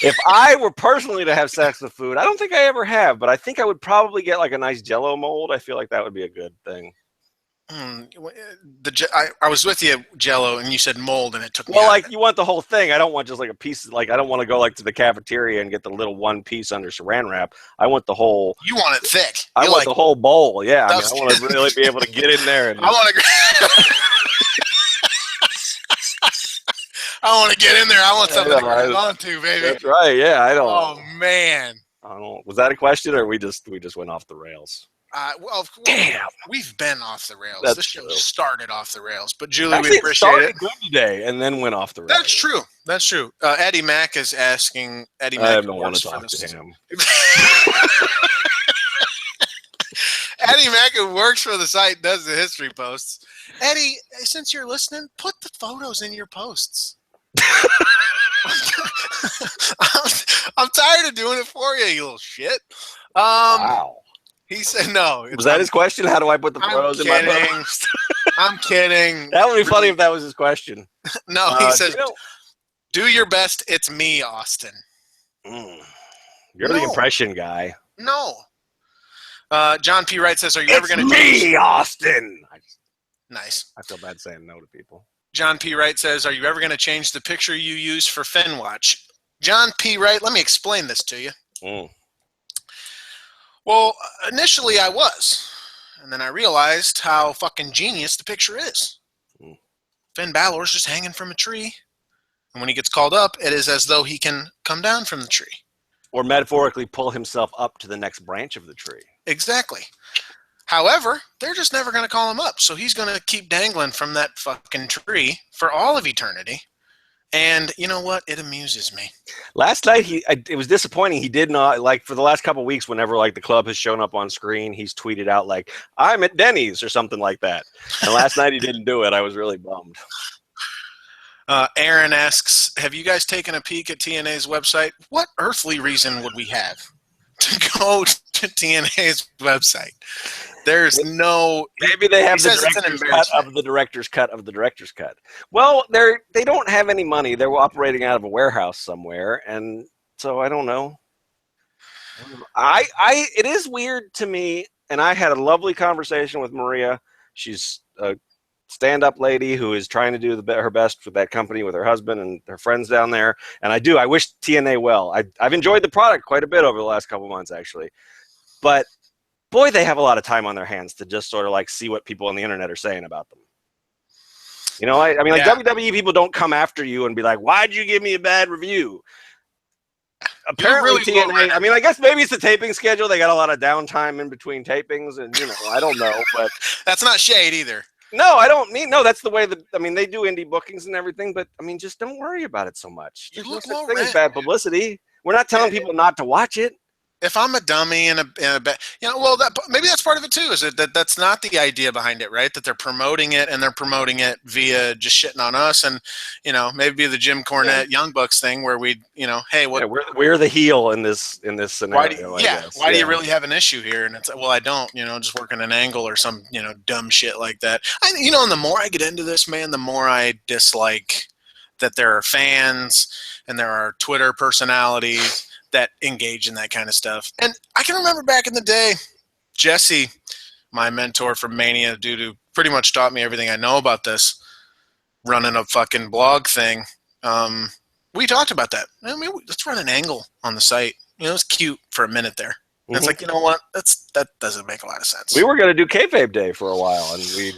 If I were personally to have sex with food, I don't think I ever have, but I think I would probably get like a nice Jell-O mold. I feel like that would be a good thing. I was with you, Jell-O, and you said mold, and it took me Well, like, you want the whole thing. I don't want just like a piece. Like, I don't want to go like to the cafeteria and get the little one piece under saran wrap. I want the whole. You want it thick. I want the whole bowl. Yeah, I want to really be able to get in there. And I want to. I want to get in there. I want something to grab onto, baby. That's right. Yeah, I don't. Oh man. I don't. Was that a question, or we just went off the rails? Damn, we've been off the rails. This show started off the rails, but Julie, actually, we appreciate it. Good today, and then went off the rails. That's true. That's true. Eddie Mack is asking. Eddie Mack. I don't want to talk to him. Eddie Mack, who works for the site, does the history posts. Eddie, since you're listening, put the photos in your posts. I'm tired of doing it for you, you little shit. Wow. He said no. Was that his question? How do I put the photos in my post? I'm kidding. That would be funny if that was his question. No, he says, do your best. It's me, Austin. You're the impression guy. No. John P. Wright says, are you ever going to change? Me, Austin. Nice. I feel bad saying no to people. John P. Wright says, are you ever going to change the picture you use for FinWatch? John P. Wright, let me explain this to you. Well, initially I was. And then I realized how fucking genius the picture is. Finn Balor's just hanging from a tree. And when he gets called up, it is as though he can come down from the tree. Or metaphorically pull himself up to the next branch of the tree. Exactly. However, they're just never going to call him up. So he's going to keep dangling from that fucking tree for all of eternity. And you know what? It amuses me. Last night, it was disappointing. He did not, like, for the last couple of weeks, whenever, like, the club has shown up on screen, he's tweeted out, like, I'm at Denny's or something like that. And last night he didn't do it. I was really bummed. Aaron asks, have you guys taken a peek at TNA's website? What earthly reason would we have to go to TNA's website? There's no... Maybe they have the director's cut of the director's cut of the director's cut. Well, they don't have any money. They're operating out of a warehouse somewhere, and so I don't know. It is weird to me, and I had a lovely conversation with Maria. She's a stand-up lady who is trying to do her best with that company with her husband and her friends down there, and I wish TNA well. I've enjoyed the product quite a bit over the last couple months, actually, but boy, they have a lot of time on their hands to just sort of like see what people on the internet are saying about them. You know, I mean, like WWE people don't come after you and be like, why'd you give me a bad review? Apparently really TNA, I mean, I guess maybe it's the taping schedule. They got a lot of downtime in between tapings and, you know, I don't know, but. That's not shade either. No, I don't mean, no, that's the way that, I mean, they do indie bookings and everything, but I mean, just don't worry about it so much. There's no such thing as bad publicity. We're not telling people not to watch it. If I'm a dummy and a you know, well, maybe that's part of it too. Is it that's not the idea behind it, right? That they're promoting it and they're promoting it via just shitting on us, and you know, maybe the Jim Cornette Young Bucks thing where we, you know, hey, what? Yeah, we're the heel in this scenario. Why do you really have an issue here? And it's like, well, I don't, you know, just working an angle or some, you know, dumb shit like that. You know, and the more I get into this, man, the more I dislike that there are fans and there are Twitter personalities that engage in that kind of stuff. And I can remember back in the day, Jesse, my mentor from Mania, dude who pretty much taught me everything I know about this, running a fucking blog thing. We talked about that. I mean, let's run an angle on the site. You know, it's cute for a minute there. Mm-hmm. It's like, you know what? That doesn't make a lot of sense. We were going to do Kayfabe Day for a while, and we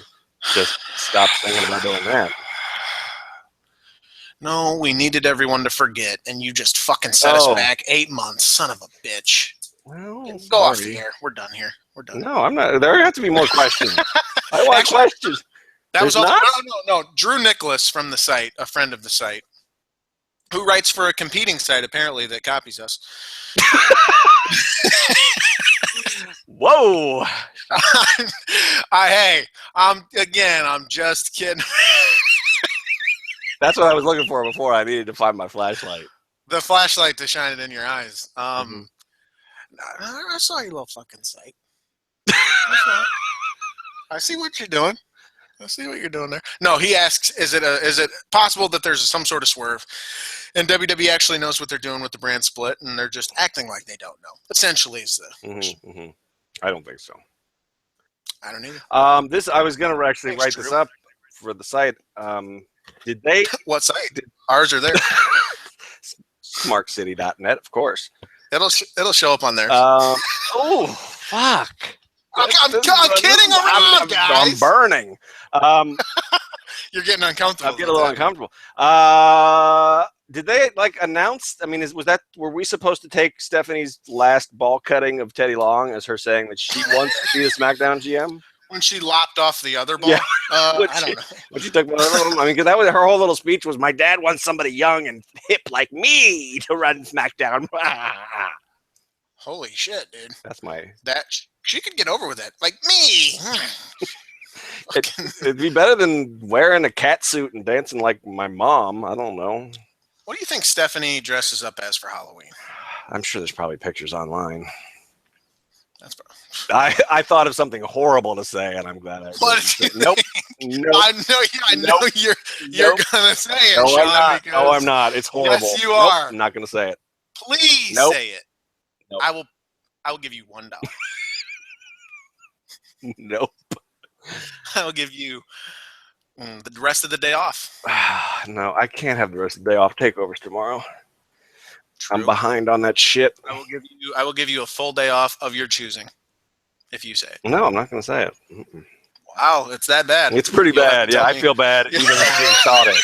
just stopped thinking about doing that. No, we needed everyone to forget, and you just fucking set us back 8 months. Son of a bitch. Well, go off the air. We're done here. We're done. No, I'm not. There have to be more questions. I want questions. That was all. No. Drew Nicholas from the site, a friend of the site, who writes for a competing site, apparently, that copies us. Whoa. I'm just kidding. That's what I was looking for before. I needed to find my flashlight. The flashlight to shine it in your eyes. I saw your little fucking site. I see what you're doing. I see what you're doing there. No, he asks, is it possible that there's some sort of swerve and WWE actually knows what they're doing with the brand split and they're just acting like they don't know? Essentially is the I don't think so. I don't either. I was going to actually write this up for the site. Did they? What site? Ours are there. SmartCity.net, of course. It'll show up on there. Oh, fuck. I'm kidding around, guys. I'm burning. You're getting uncomfortable. I'm getting a little uncomfortable. Did they announce? I mean, were we supposed to take Stephanie's last ball cutting of Teddy Long as her saying that she wants to be the SmackDown GM? When she lopped off the other ball? Yeah. I don't know. When she took one of them. I mean, because that was her whole little speech was, my dad wants somebody young and hip like me to run SmackDown. Holy shit, dude. That's my... She could get over with it. Like me. It'd be better than wearing a cat suit and dancing like my mom. I don't know. What do you think Stephanie dresses up as for Halloween? I'm sure there's probably pictures online. That's I thought of something horrible to say, and I'm glad I didn't. Nope. I know you're gonna say it, No, Sean. I'm not. Because No, I'm not. It's horrible. yes, you nope, are. I'm not gonna say it. Please Nope. say it. Nope. I will give you $1. Nope. I will give you the rest of the day off. No, I can't have the rest of the day off. Takeovers tomorrow. True. I'm behind on that shit. I will give you a full day off of your choosing, if you say it. No, I'm not gonna say it. Mm-mm. Wow, it's that bad. It's pretty bad. Yeah, I feel bad even if I didn't thought it.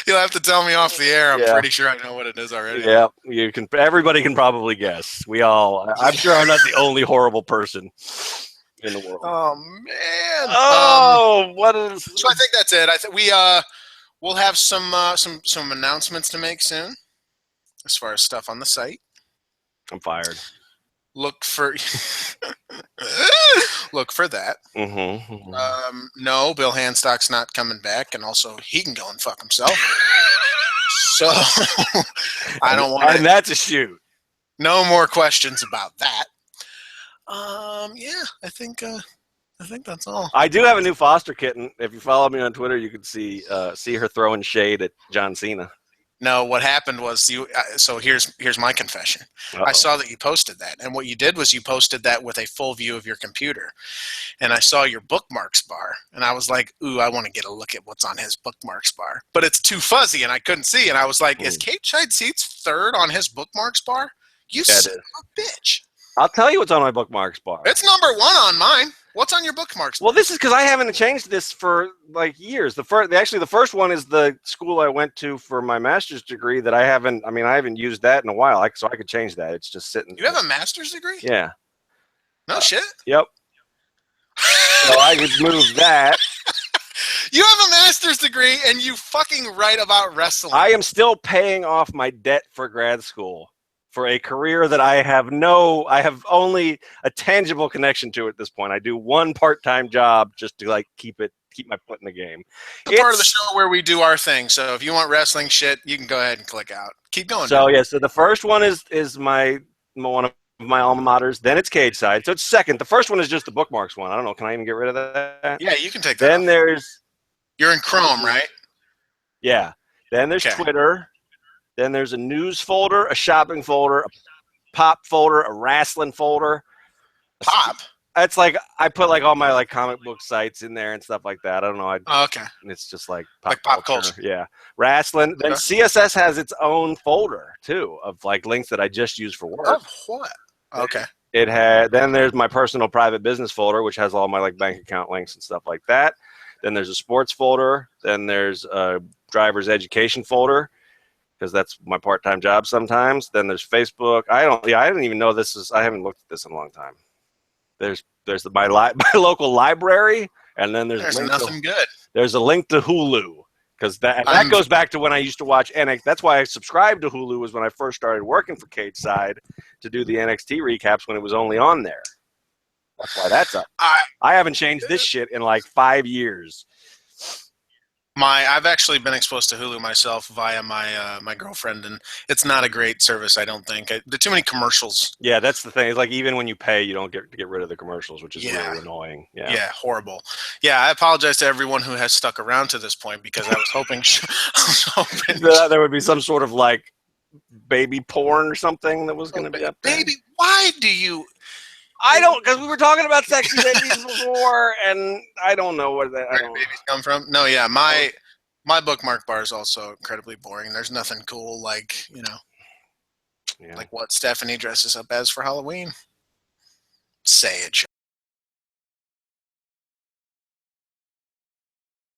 You'll have to tell me off the air. I'm pretty sure I know what it is already. Yeah, you can. Everybody can probably guess. I'm sure I'm not the only horrible person in the world. Oh man. Oh, what is? So I think that's it. I think we'll have some announcements to make soon, as far as stuff on the site. I'm fired. Look for that. Mm-hmm, mm-hmm. No, Bill Handstock's not coming back, and also he can go and fuck himself. So I don't want. And that's a shoot. No more questions about that. Yeah, I think that's all. I do have a new foster kitten. If you follow me on Twitter, you can see her throwing shade at John Cena. No, what happened was so here's my confession. Uh-oh. I saw that you posted that, and what you did was you posted that with a full view of your computer, and I saw your bookmarks bar, and I was like, "Ooh, I want to get a look at what's on his bookmarks bar," but it's too fuzzy, and I couldn't see, and I was like, "Is Cage Side Seats third on his bookmarks bar? You son of a bitch!" I'll tell you what's on my bookmarks bar. It's number 1 on mine. What's on your bookmarks bar? Well, this is because I haven't changed this for like years. The first one is the school I went to for my master's degree that I haven't used that in a while. So I could change that. It's just sitting. You have a master's degree? Yeah. No shit? Yep. So I could move that. You have a master's degree and you fucking write about wrestling. I am still paying off my debt for grad school for a career that I have only a tangible connection to at this point. I do one part-time job just to like keep my foot in the game. It's part of the show where we do our thing. So if you want wrestling shit, you can go ahead and click out. Keep going. So yeah, so the first one is one of my alma maters. Then it's Cage Side. So it's second. The first one is just the bookmarks one. I don't know. Can I even get rid of that? Yeah, you can take that. Then you're in Chrome, right? Yeah. Then there's Twitter. Then there's a news folder, a shopping folder, a pop folder, a wrestling folder. Pop? It's like I put like all my like comic book sites in there and stuff like that. I don't know. Okay. It's just like pop culture. Yeah. Wrestling. Then CSS has its own folder too of like links that I just use for work. Oh, what? Okay. Then there's my personal private business folder, which has all my like bank account links and stuff like that. Then there's a sports folder. Then there's a driver's education folder, because that's my part-time job sometimes. Then there's Facebook. I don't even know I haven't looked at this in a long time. There's my local library, and then there's nothing good. There's a link to Hulu, because that goes back to when I used to watch NXT. That's why I subscribed to Hulu, was when I first started working for Cage Side to do the NXT recaps when it was only on there. That's why that's up. I haven't changed this shit in like 5 years. I've actually been exposed to Hulu myself via my girlfriend, and it's not a great service. I don't think there are too many commercials. Yeah, that's the thing. It's like even when you pay, you don't get rid of the commercials, which is really annoying. Yeah, horrible. Yeah, I apologize to everyone who has stuck around to this point, because I was hoping that there would be some sort of like baby porn or something that was going to be up there. Baby, why do you? I don't, because we were talking about sexy babies before, and I don't know where babies come from. No, yeah, my bookmark bar is also incredibly boring. There's nothing cool like like what Stephanie dresses up as for Halloween. Say it,